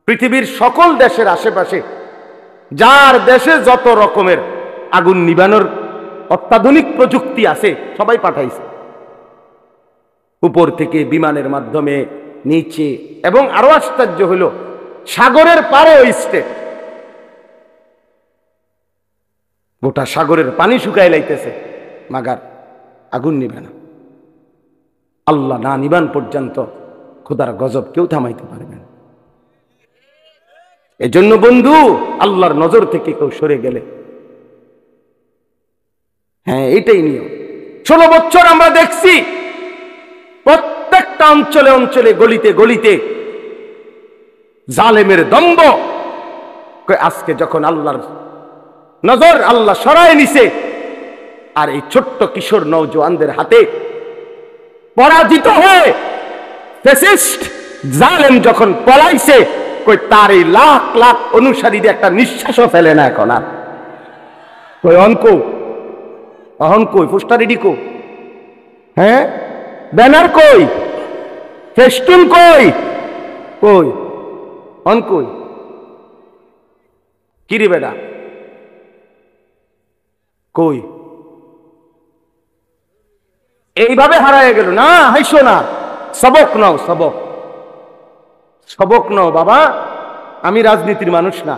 পৃথিবীর সকল দেশের আশেপাশে, যার দেশে যত রকমের আগুন নিবানোর অত্যাধুনিক প্রযুক্তি আছে, সবাই পাঠাইছে, উপর থেকে বিমানের মাধ্যমে, নিচে, এবং আরো আশ্চর্য হলো সাগরের পারে ওই স্টেট, গোটা সাগরের পানি শুকায় লাইতেছে, মাগার আগুন নিবে না। আল্লাহ না নিবান পর্যন্ত খোদার গজব কেউ থামাইতে পারবে না। এজন্য বন্ধু, আল্লাহর নজর থেকে কেউ সরে গেলে, হ্যাঁ এটাই নিয়ম। 16 বছর আমরা দেখছি প্রত্যেকটা অঞ্চলে অঞ্চলে, গলিতে গলিতে জালেমের দম্ভ। আজকে যখন আল্লাহর নজর আল্লাহ সরায় নিছে, আর এই ছোট্ট কিশোর নওজোয়ানদের হাতে পরাজিত হয়ে ফ্যাসিস্ট জালেম যখন পলাইছে, কই তার এই লাখ লাখ অনুসারীদের একটা নিঃশ্বাসও ফেলে না এখন আর। কই অঙ্কো, অহন কই, পোস্টার রেডি কো, হ্যাঁ ব্যানার কই, ফেস্টুন কই, কই অন কই, কিরে বেটা কই? এইভাবে হারায় গেল না। হাইসো না, সবক নাও, সবক, সবক নাও বাবা। আমি রাজনীতির মানুষ না,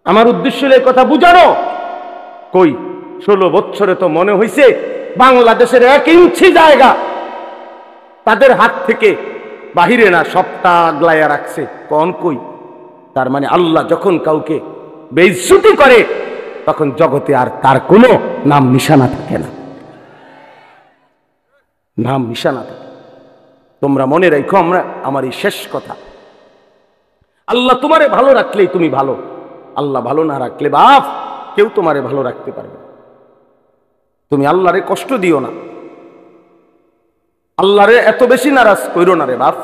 আমার উদ্দেশ্য হলো এই কথা বুঝানো। কই 16 বছরে তো মনে হইছে বাংলাদেশের 1 ইঞ্চি জায়গা তাদের হাত থেকে বাহিরে না, সবটা আগলাইয়া রাখছে। কোন কই? তার মানে আল্লাহ যখন কাউকে বেইজ্জতি করে, তখন জগতে আর তার কোনো নাম নিশানা থাকে না, নাম নিশানা থাকে। তোমরা মনে রাখো, আমার এই শেষ কথা, আল্লাহ তোমারে ভালো রাখলেই তুমি ভালো, আল্লাহ ভালো না রাখলে বাপ কেউ তোমারে ভালো রাখতে পারবে। তুমি আল্লাহরে কষ্ট দিও না, আল্লাহরে এত বেশি নারাজ কইরো না রে বাপ।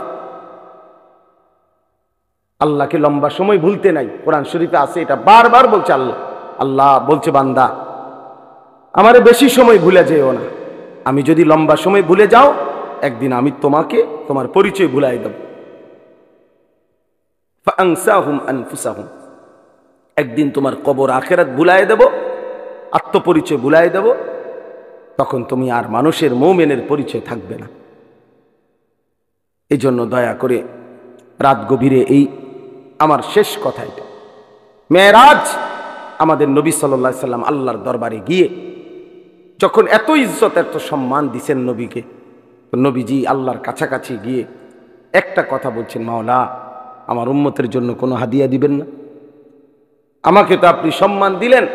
আল্লাহকে লম্বা সময় ভুলতে নাই, কোরআন শরীফে আছে, এটা বারবার বলছে আল্লাহ। আল্লাহ বলছে বান্দা আমারে বেশি সময় ভুলে যেও না, আমি যদি লম্বা সময় ভুলে যাও, একদিন আমি তোমাকে তোমার পরিচয় ভুলাই দেব। ফাআনসাহুম আনফুসাহুম, একদিন তোমার কবর আখিরাত ভুলাই দেব, আত্মপরিচয় ভুলাই দেব, তখন তুমি আর মানুষের মুমিনের পরিচয় থাকবে না। এই জন্য দয়া করে রাত গভীরে এই আমার শেষ কথা, এটা মেরাজ, আমাদের নবী সাল্লাল্লাহু আলাইহি সাল্লাম আল্লাহর দরবারে গিয়ে যখন এত ইজ্জত এত সম্মান দিছেন নবীকে, তো নবীজি আল্লাহর কাছাকাছি গিয়ে একটা কথা বলছেন, মাওলা আমার উম্মতের জন্য কোনো হাদিয়া দিবেন না? আমাকে তো আপনি সম্মান দিলেন,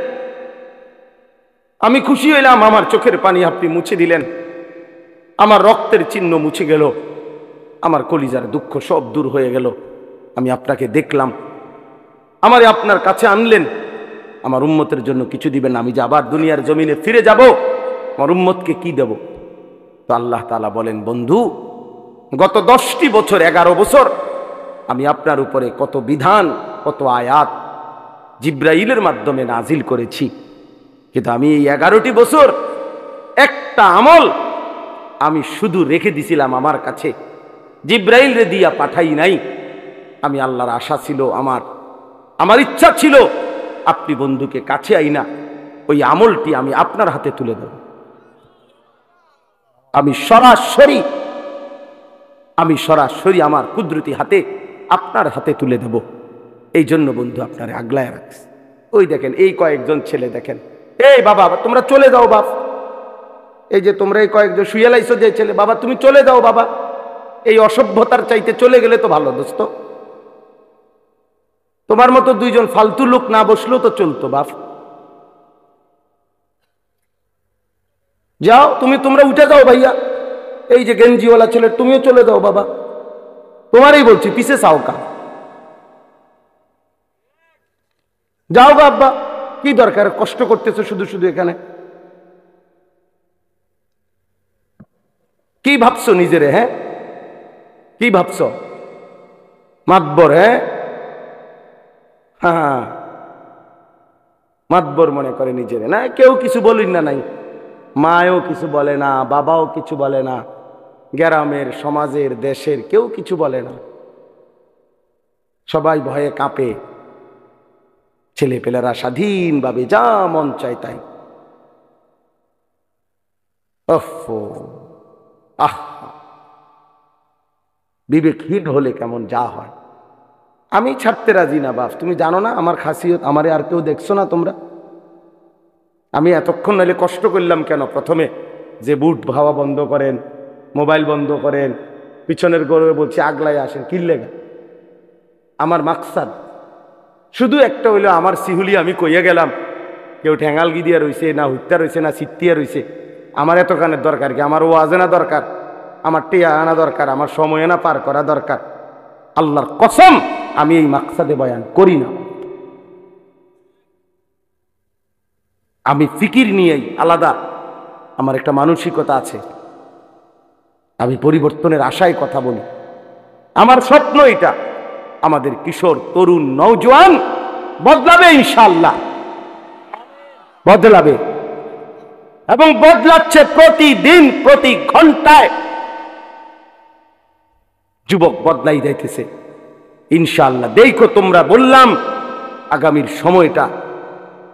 আমি খুশি হইলাম, আমার চোখের পানি আপনি মুছে দিলেন, আমার রক্তের চিহ্ন মুছে গেল, আমার কলিজার দুঃখ সব দূর হয়ে গেল, আমি আপনাকে দেখলাম, আমারে আপনার কাছে আনলেন, আমার উম্মতের জন্য কিছু দিবেন? আমি যে আবার দুনিয়ার জমিনে ফিরে যাব, আমার উম্মতকে কি দেব? তো আল্লাহ তাআলা বলেন, বন্ধু গত 10টি বছর, 11 বছর আমি আপনার উপরে কত বিধান, কত আয়াত জিব্রাইলের মাধ্যমে নাজিল করেছি, কিন্তু আমি এই 11টি বছর একটা আমল আমি শুধু রেখে দিছিলাম আমার কাছে, জিব্রাইল রে দিয়া পাঠাই নাই। আমি আল্লাহর আশা ছিল, আমার ইচ্ছা ছিল আপনি বন্ধুকে কাছে আইনা ওই আমলটি আমি আপনার হাতে তুলে দেব। আমি সরাসরি আমি সরাসরি আমার কুদরতি হাতে আপনার হাতে তুলে দেব। এই জন্য বন্ধু আপনারে আগলায় রাখছে। ওই দেখেন এই কয়েকজন ছেলে দেখেন, এই বাবা তোমরা চলে যাও বাপ, এই যে তোমরা এই কয়েকজন শুয়ে লাইছো যে ছেলে, বাবা তুমি চলে যাও বাবা, এই অসভ্যতার চাইতে চলে গেলে তো ভালো দোস্ত। তোমার মতো দুইজন ফালতু লোক না বসলেও তো চলতো বাপ। যাও তোমরা উঠে যাও ভাইয়া, এই যে গেঞ্জিওয়ালা ছেলে তুমিও চলে যাও বাবা, তোমারই বলছি পিছে চাও কা, যাও গা আব্বা, কি দরকার কষ্ট করতেছো শুধু শুধু এখানে, কি ভাবছো নিজেরে? হ্যাঁ কি ভাবছো? মাতবর? হ্যাঁ হ্যাঁ মাতবর মনে করে নিজেরে না, কেউ কিছু বলিন না, নাই মায়ও কিছু বলে না, বাবাও কিছু বলে না, গ্রামের সমাজের দেশের কেউ কিছু বলে না, সবাই ভয়ে কাঁপে, ছেলেপেলেরা স্বাধীনভাবে যা মন চায় তাই। বিবেকহীন হলে কেমন যা হয়। আমি ছাড়তে রাজি না বাপ, তুমি জানো না আমার খাসিয়ত, আমারে আর কেউ দেখছো না তোমরা, আমি এতক্ষণ নাইলে কষ্ট করলাম কেন? প্রথমে যে বুট ভাবা বন্ধ করেন, মোবাইল বন্ধ করেন, পিছনের গরুয়ে বলছি আগলায় আসেন, কি লেগে? আমার মাকসাদ শুধু একটা হইলো, আমার সিহুলি আমি কইয়া গেলাম, কেউ ঠ্যাঙ্গালগি দিয়া রইছে না, হুত্যা রইছে না, সিত্তিয়া রইছে, আমার এত কানের দরকার কি? আমার ওয়াজে না দরকার, আমার টিয়া আনা দরকার, আমার সময় না পার করা দরকার। আল্লাহর কসম আমি এই মাকসাদে বয়ান করি না, আমি ফিকির নিয়েই আলাদা, আমার একটা মানসিকতা আছে, আমি পরিবর্তনের আশায় কথা বলি। আমার স্বপ্ন এটা, আমাদের কিশোর তরুণ নওজোয়ান বদলাবে ইনশাআল্লাহ, বদলাবে এবং বদলাচ্ছে প্রতিদিন, প্রতি ঘন্টায় যুবক বদলাই যাইতেছে ইনশাআল্লাহ। দেখো তোমরা, বললাম আগামীর সময়টা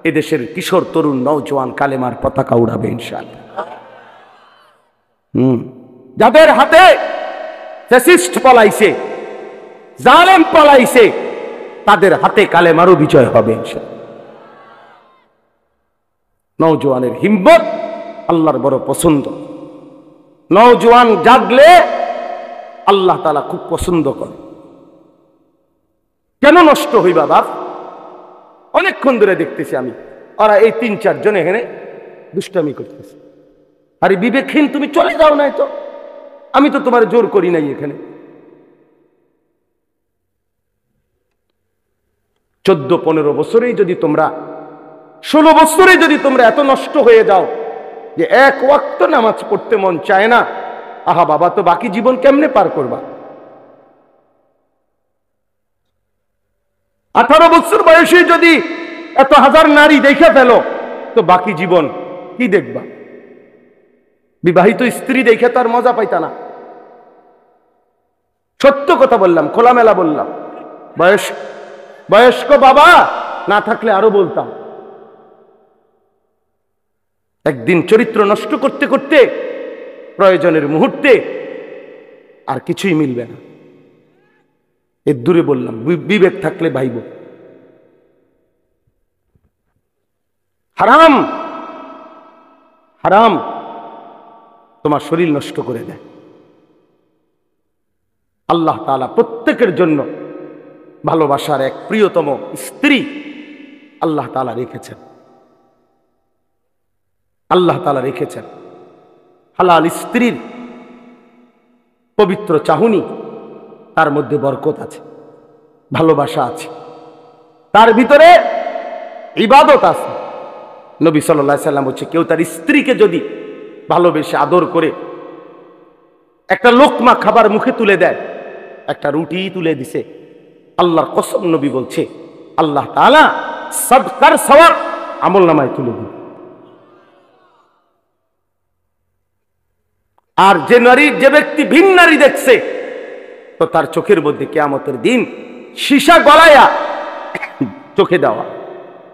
এদেশের কিশোর তরুণ নওজোয়ান কালেমার পতাকা উড়াবে ইনশাআল্লাহ। যাদের হাতে ফ্যাসিস্ট পলাইছে, জালেম পলাইছে, তাদের হাতে কালেমারও বিজয় হবে ইনশাআল্লাহ। নওজোয়ানের হিম্মত আল্লাহর বড় পছন্দ, নওজোয়ান জাগলে আল্লাহ তাআলা খুব পছন্দ করে। কেন নষ্ট হইবা বাপ? অনেকক্ষণ ধরে দেখতেছি আমি, ওরা এই 3-4 জন এখানে দুষ্টামি করতেছে। আরে বিবেকহীন, তুমি চলে যাও নাই তো, আমি তো তোমার জোর করি নাই এখানে। 14-15 বছরেই যদি তোমরা, 16 বছরে যদি তোমরা এত নষ্ট হয়ে যাও যে এক ওয়াক্ত নামাজ পড়তে মন চায় না, আহা বাবা, তো বাকি জীবন কেমনে পার করবা? 18 বছর বয়সে যদি এত হাজার নারী দেখে ফেলো, তো বাকি জীবন কি দেখবা? বিবাহিত স্ত্রী দেখে তার মজা পাইতা না। সত্য কথা বললাম, খোলামেলা বললাম। বয়স্ক বাবা না থাকলে আরো বলতাম। একদিন চরিত্র নষ্ট করতে করতে প্রয়োজনের মুহূর্তে আর কিছুই মিলবে না। এর দূরে বললাম, বিবেক থাকলে ভাইব। হারাম হারাম তোমার শরীর নষ্ট করে দেয়। আল্লাহ তাআলা প্রত্যেকের জন্য ভালোবাসার এক প্রিয়তম স্ত্রী আল্লাহ তাআলা রেখেছেন। আল্লাহ তাআলা রেখেছেন হালাল স্ত্রীর পবিত্র চাহনি, তার মধ্যে বরকত আছে, ভালোবাসা আছে, তার ভিতরে ইবাদত আছে। নবী সাল্লাল্লাহু আলাইহি সাল্লাম বলছে, কেউ তার স্ত্রীকে যদি ভালোবেসে আদর করে একটা লোকমা খাবার মুখে তুলে দেয়, একটা রুটি তুলে দিছে, আল্লাহর কসম নবী বলছে আল্লাহ তাআলা সাদকার সওয়াব আমলনামায় তুলে দিবে। আর যে ব্যক্তি ভিন নারী দেখছে, তো তার চোখের মধ্যে কিয়ামতের দিন সীসা গলায়া চোখে দেওয়া।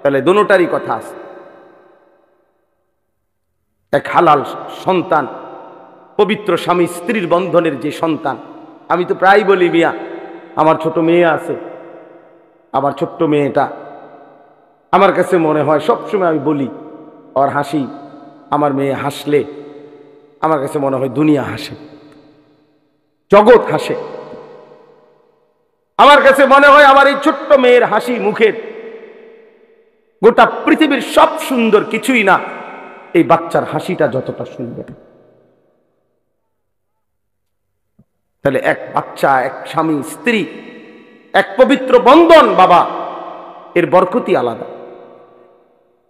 তাহলে দোনোটারই কথা আছে। এক হালাল সন্তান, পবিত্র স্বামী স্ত্রীর বন্ধনের যে সন্তান, আমি তো প্রায় বলি মিয়া, আমার ছোট মেয়ে আছে, আমার ছোট্ট মেয়েটা আমার কাছে মনে হয় সবসময় আমি বলি আর হাসি, আমার মেয়ে হাসলে আমার কাছে মনে হয় দুনিয়া হাসে, জগৎ হাসে। আমার কাছে মনে হয় আমার এই ছোট্ট মেয়ের হাসি মুখের গোটা পৃথিবীর সব সুন্দর কিছুই না, এই বাচ্চার হাসিটা যতটা সুন্দর। তাহলে এক বাচ্চা, এক স্বামী স্ত্রী, এক পবিত্র বন্ধন বাবা, এর বরকতি আলাদা।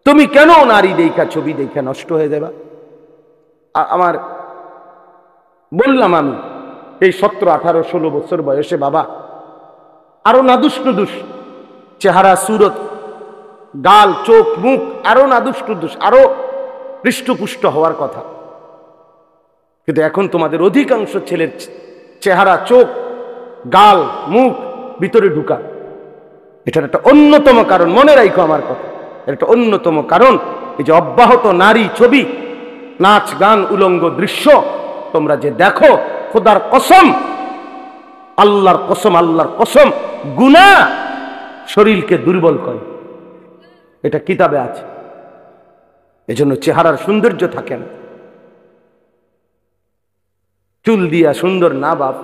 তুমি কেন নারী দেখা ছবি দেখা নষ্ট হয়ে যাবা? আমার বললাম আমি এই 17, 18, 16 বছর বয়সে বাবা আরো নাদুস নুদুস চেহারা, সুরত, গাল, চোখ, মুখ আরো নাদুস নুদুস, আরো হৃষ্টপুষ্ট হওয়ার কথা। কিন্তু এখন তোমাদের অধিকাংশ ছেলের চেহারা, চোখ, গাল, মুখ ভিতরে ঢুকা। এটার একটা অন্যতম কারণ, মনে রাখো আমার কথা, একটা অন্যতম কারণ এই যে অব্যাহত নারী ছবি, নাচ, গান, উলঙ্গ দৃশ্য তোমরা যে দেখো, খোদার কসম, আল্লাহর কসম, আল্লাহর কসম, গুনাহ শরীরকে দুর্বল করে। এটা কিতাবে আছে। এজন্য চেহারার সৌন্দর্য থাকে না। চুল দিয়া সুন্দর না বাপ,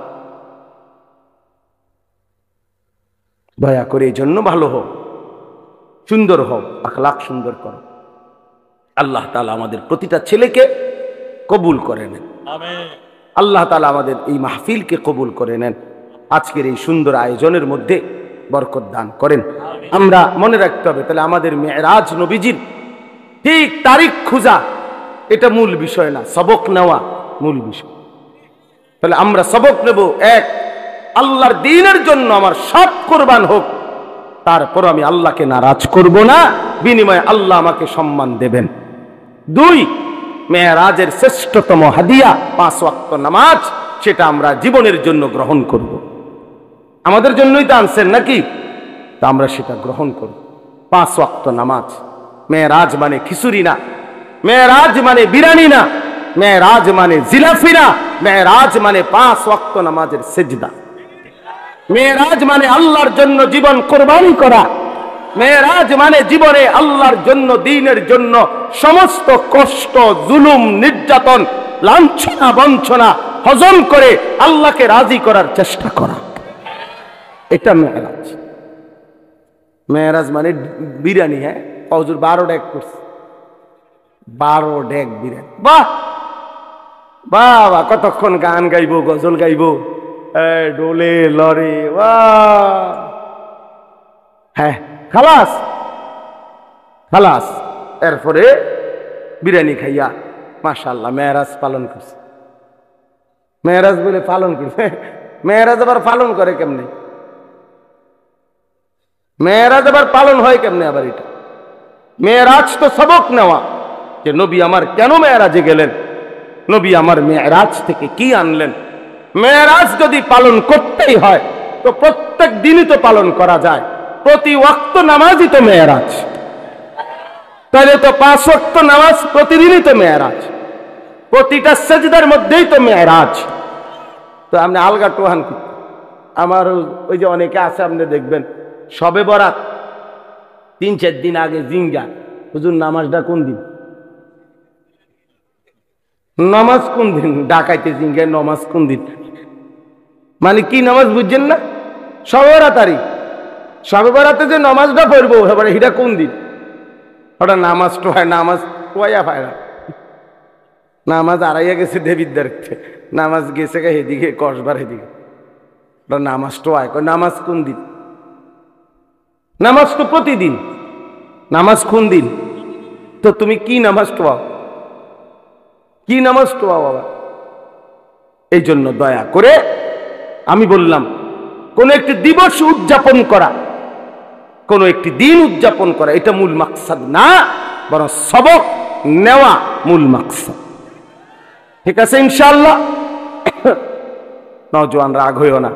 দয়া করে এই জন্য ভালো হোক, সুন্দর হোক, আখলাক সুন্দর করো। আল্লাহ তাআলা আমাদের প্রতিটা ছেলেকে কবুল করে নেন। আল্লাহ তাআলা আমাদের এই মাহফিলকে কবুল করে নেন। আজকের এই সুন্দর আয়োজনের মধ্যে বরকত দান করেন। আমরা মনে রাখতে হবে তাহলে আমাদের মেরাজ নবীজির ঠিক তারিখ খোঁজা এটা মূল বিষয় না, সবক নেওয়া মূল বিষয়। তাহলে আমরা সবক নেব, এক, আল্লাহর দ্বীনের জন্য আমার সব কোরবান হোক, তারপর আমি আল্লাহকে নারাজ করব না, বিনিময়ে আল্লাহ আমাকে সম্মান দেবেন। দুই, মেরাজের শ্রেষ্ঠতম হাদিয়া 5 ওয়াক্ত নামাজ, সেটা আমরা জীবনের জন্য গ্রহণ করব। আমাদের জন্যই তো আনছেন নাকি, তা আমরা সেটা গ্রহণ করব। 5 ওয়াক্ত নামাজ। মেরাজ মানে খিচুড়ি না, মেরাজ মানে বিরিয়ানি না, মেরাজ মানে জিলাফি না, মেরাজ মানে 5 ওয়াক্ত নামাজের সিজদা। মেরাজ মানে আল্লাহর জন্য জীবন কোরবানি করা। মেরাজ মানে জীবনে আল্লাহর জন্য, দ্বীনের জন্য সমস্ত কষ্ট, জুলুম, নির্যাতন, লাঞ্ছনা, বঞ্চনা হজম করে আল্লাহকে রাজি করার চেষ্টা করা, এটা মেরাজ। মেরাজ মানে বিরিয়ানি। হ্যাঁ, হুজুর 12 ডেক করছে, 12 ডেক বিরিয়ানি। বাহ বাবা, কতক্ষণ গান গাইবো, গজল গাইবো, ডোলে লরে, বাহ। হ্যাঁ, খালাস খালাস। এরপরে বিরিয়ানি খাইয়া মাশাআল্লাহ মেরাজ পালন করছে। মেরাজ বলে পালন করছে, মেরাজ আবার পালন করে কেমনে? মেরাজ আবার পালন হয় কেমনে? আবার এটা মেরাজ তো সবক নেওয়া, যে নবী আমার কেন মেরাজে গেলেন, নবী আমার মেরাজ থেকে কি আনলেন। মেরাজ যদি পালন করতেই হয় তো প্রত্যেক দিনই তো পালন করা যায়, প্রতি ওয়াক্ত নামাজই তো মেরাজ। তাহলে তো 5 ওয়াক্ত নামাজ প্রতিদিনই তো মেরাজ, প্রতিটা সেজদার মধ্যেই তো মেরাজ। তো আপনি আলগা টোহান কি? আমার ওই যে অনেকে আছে, আপনি দেখবেন সবে বরাত 3-4 দিন আগে জিঙ্গা, হুজুর নামাজটা কোন দিন, নামাজ কোন দিন, ডাকাইতে জিঙ্গায় নামাজ কোন দিন, মানে কি নামাজ বুঝছেন না? সবে বরাতারি, সবে বরাতে যে নামাজটা পড়বো এবারে এটা কোন দিন? ওটা নামাজ টোহায়, নামাজ টোয়া পায় না, নামাজ আড়াইয়া গেছে দেবীর দেখতে, নামাজ গেছে গা এদিকে কসবার এদিকে, ওটা নামাজ টোয়ায়। নামাজ কোন দিন? নামাজ তো প্রতিদিন, নামাজ কোন দিন? তো তুমি কি নামাজ টোয়াও, কি নামাজ টোয়াও বাবা? এই জন্য দয়া করে আমি বললাম, কোন একটি দিবস উদযাপন করা, কোন একটি দিন উদযাপন করা, এটা মূল মাকসাদ না, বরং সবক নেওয়া মূল মাকসাদ। ঠিক আছে ইনশাআল্লাহ? নওজোয়ান রাগ হইও না,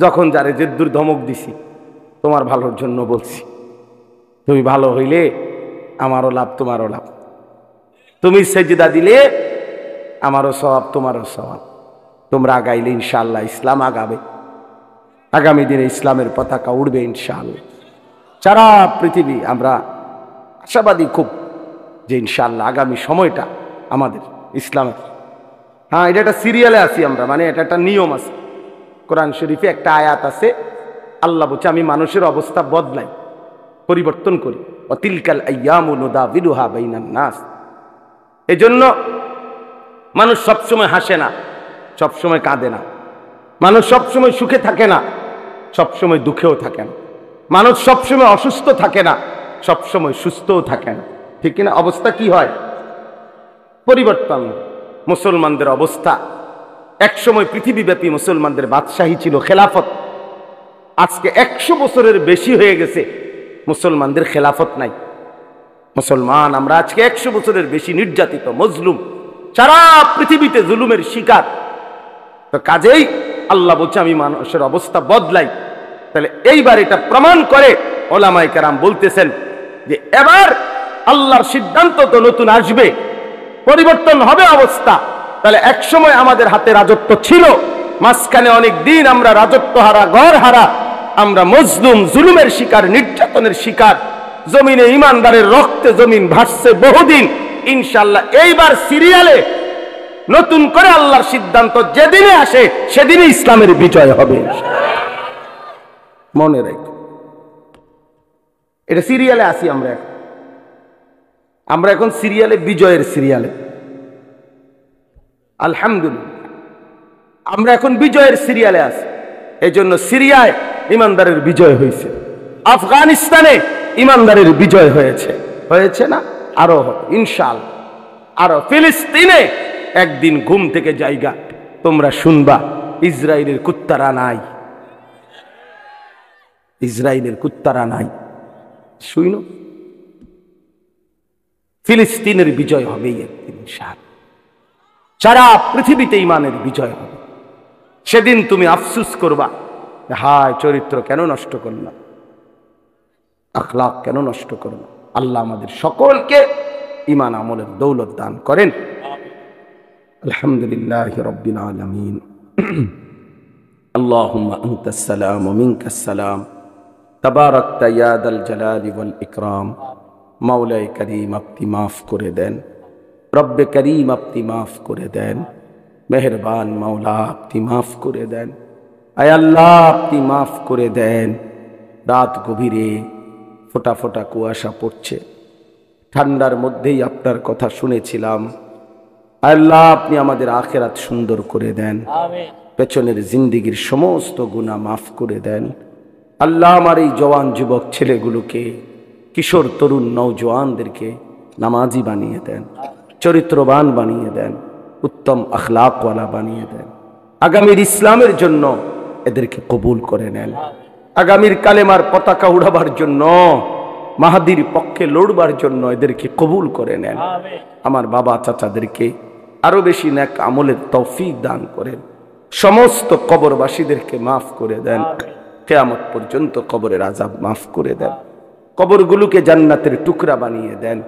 যখন যারে জেদ্দুর ধমক দিছি তোমার ভালোর জন্য বলছি। তুমি ভালো হইলে আমারও লাভ, তোমারও লাভ। তুমি সেজদা দিলে আমারও সওয়াব, তোমারও সওয়াব। তোমরা আগাইলে ইনশাআল্লাহ ইসলাম আগাবে, আগামী দিনে ইসলামের পতাকা উড়বে ইনশাআল্লাহ। সারা পৃথিবী আমরা আশাবাদী খুব যে ইনশাআল্লাহ আগামী সময়টা আমাদের ইসলামের। হ্যাঁ, এটা একটা সিরিয়ালে আছি আমরা, মানে এটা একটা নিয়ম আছে। কোরআন শরীফে একটা আয়াত আছে, আল্লাহ বলছে আমি মানুষের অবস্থা বদলাই, পরিবর্তন করি। অতিলকাল আইয়ামু নুদাবিলুহা বাইনান নাস। এজন্য মানুষ সবসময় হাসে না, সবসময় কাঁদে না। মানুষ সবসময় সুখে থাকে না, সবসময় দুঃখেও থাকে না। মানুষ সবসময় অসুস্থ থাকে না, সবসময় সুস্থও থাকে না। ঠিক কিনা? অবস্থা কি হয়? পরিবর্তন। মুসলমানদের অবস্থা, একসময় পৃথিবীব্যাপী মুসলমানদের বাদশাহী ছিল, খেলাফত। আজকে 100 বছরের বেশি হয়ে গেছে মুসলমানদের খেলাফত নাই। মুসলমান আমরা আজকে 100 বছরের বেশি নির্যাতিত, মজলুম, সারা পৃথিবীতে জুলুমের শিকার। তো কাজেই আল্লাহ বলছে আমি মানুষের অবস্থা বদলাই। তাহলে এইবার এটা প্রমাণ করে ওলামায়ে কেরাম বলতেছেন যে এবার আল্লাহর সিদ্ধান্ত তো নতুন আসবে, পরিবর্তন হবে অবস্থা। তাহলে একসময় আমাদের হাতে রাজত্ব ছিল, মাঝখানে অনেক দিন আমরা রাজত্ব হারা, ঘর হারা, আমরা মজলুম, জুলুমের শিকার, নির্যাতনের শিকার। জমিনে ইমানদারের রক্তে জমিন ভাসছে বহুদিন। ইনশাআল্লাহ এইবার সিরিয়ালে নতুন করে আল্লাহর সিদ্ধান্ত যেদিনে আসে সেদিনই ইসলামের বিজয় হবে। মনে রাখো, এটা সিরিয়ালে আসি আমরা এখন সিরিয়ালে, বিজয়ের সিরিয়ালে। আলহামদুলিল্লাহ আমরা এখন বিজয়ের সিরিয়ালে আছি। এই জন্য সিরিয়ায় ইমানদারের বিজয় হয়েছে, আফগানিস্তানে ইমানদারের বিজয় হয়েছে, হয়েছে না? আরো হবে ইনশাআল্লাহ। আরো ফিলিস্তিনে একদিন ঘুম থেকে জায়গা তোমরা শুনবা ইসরায়েলের কুত্তারা নাই, ইসরায়েলের কুত্তারা নাই। শুইনো, ফিলিস্তিনের বিজয় হবে একদিন ইনশাআল্লাহ। সারা পৃথিবীতে ইমানের বিজয় হবে। সেদিন তুমি আফসুস করবা, হায় চরিত্র কেন নষ্ট করলাম, আখলাক কেন নষ্ট করলাম। আল্লাহ আমাদের সকলকে ইমান আমলের দৌলত দান করেন। আলহামদুলিল্লাহি রাব্বিল আলামিন। আল্লাহুম্মা আনতাস সালাম ওয়া মিনকাস সালাম, তাবারাকতা ইয়া দাল জালালি ওয়াল ইকরাম। মাওলায়ে কারীম আপনি মাফ করে দেন, রব্বে করিম আপনি মাফ করে দেন, মেহেরবান মাওলা আপনি মাফ করে দেন। আয় আল্লাহ আপনি মাফ করে দেন। রাত গভীরে ফোঁটা ফোঁটা কুয়াশা পড়ছে, ঠান্ডার মধ্যেই আপনার কথা শুনেছিলাম। আল্লাহ আপনি আমাদের আখিরাত সুন্দর করে দেন, পেছনের জিন্দেগির সমস্ত গুনাহ মাফ করে দেন। আল্লাহ আমার এই জওয়ান যুবক ছেলেগুলোকে, কিশোর তরুণ নওজোয়ানদেরকে নামাজি বানিয়ে দেন, চরিত্রবান বানিয়ে দেন, উত্তম আখলাকওয়ালা বানিয়ে দেন। আগামীর ইসলামের জন্য এদেরকে কবুল করে নেন। আগামীর কালেমার পতাকা উড়াবার জন্য, মাহাদির পক্ষে লড়বার জন্য এদেরকে কবুল করে নেন। আমার বাবা চাচাদেরকে আরো বেশি নেক আমলের তৌফিক দান করেন। সমস্ত কবরবাসীদেরকে মাফ করে দেন। কিয়ামত পর্যন্ত কবরের আযাব মাফ করে দেন। কবরগুলোকে জান্নাতের টুকরা বানিয়ে দেন।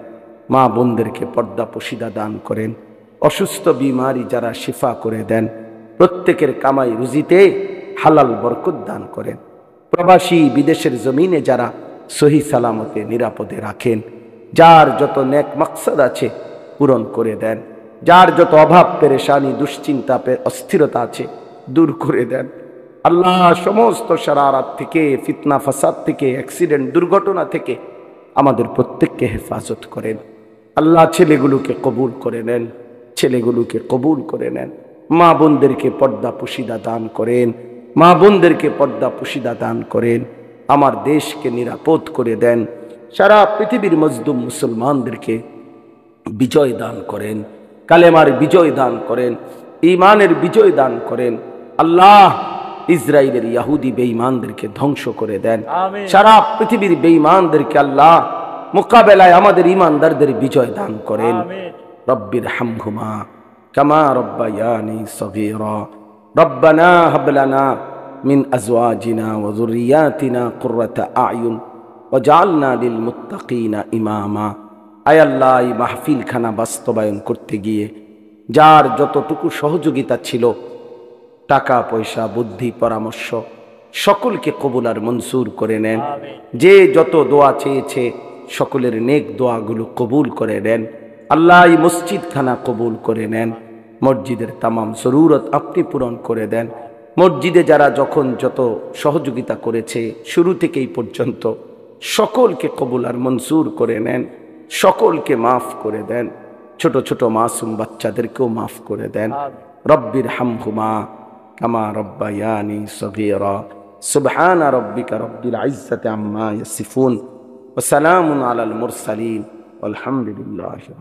মা বোনদেরকে পর্দা পশিদা দান করেন। অসুস্থ বিমারি যারা শিফা করে দেন। প্রত্যেকের কামাই রুজিতে হালাল বরকত দান করেন। প্রবাসী বিদেশের জমিনে যারা সহি সালামতে নিরাপদে রাখেন, যার যত নেক মাকসাদ আছে পূরণ করে দেন। যার যত অভাব পেরেশানি দুশ্চিন্তা অস্থিরতা আছে দূর করে দেন। আল্লাহ সমস্ত শারারাত থেকে, ফিতনা ফাসাদ থেকে, অ্যাক্সিডেন্ট দুর্ঘটনা থেকে আমাদের প্রত্যেককে হেফাজত করেন। আল্লাহ ছেলেগুলোকে কবুল করে নেন, ছেলেগুলোকে কবুল করে নেন। মা বোনদেরকে পর্দা পুশিদা দান করেন, মা বোনদেরকে পর্দা পুশিদা দান করেন। আমার দেশকে নিরাপদ করে দেন। সারা পৃথিবীর মজলুম মুসলমানদেরকে বিজয় দান করেন, কালেমার বিজয় দান করেন, ঈমানের বিজয় দান করেন। আল্লাহ ইসরায়েলের ইহুদি বেঈমানদেরকে ধ্বংস করে দেন। সারা পৃথিবীর বেঈমানদেরকে আল্লাহ মোকাবেলায় আমাদের ঈমানদারদের বিজয় দান করেন। রব্বির হামহুমা কামা রব্বায়ানি সগীরা। রব্বানা হাব লানা মিন আজওয়াজিনা ওয়া যুররিয়াতিনা কুররাতা আয়ুন ওয়াজআলনা লিল মুত্তাকিনা ইমামা। আয় আল্লাহ, এই মাহফিলখানা বাস্তবায়ন করতে গিয়ে যার যতটুকু সহযোগিতা ছিল টাকা পয়সা বুদ্ধি পরামর্শ সকলকে কবুল আর মনসুর করে নেন। যে যত দোয়া চেয়েছে সকলের নেক দোয়াগুলো কবুল করে নেন। আল্লাহ এই মসজিদ খানা কবুল করে নেন। মসজিদের তামাম জরুরত আপনি পূরণ করে দেন। মসজিদে যারা যখন যত সহযোগিতা করেছে শুরু থেকেই পর্যন্ত সকলকে কবুল আর মনসুর করে নেন। সকলকে মাফ করে দেন। ছোট ছোট মাসুম বাচ্চাদেরকেও মাফ করে দেন। রব্বির হামহুমা কামা রব্বায়ানি সগীরা। সুবহানা রব্বিকা রব্বিল ইজ্জাতি আম্মা ইয়াসিফুন ওয়া সালামুন আলাল মুরসালিন ওয়ালহামদুলিল্লাহি।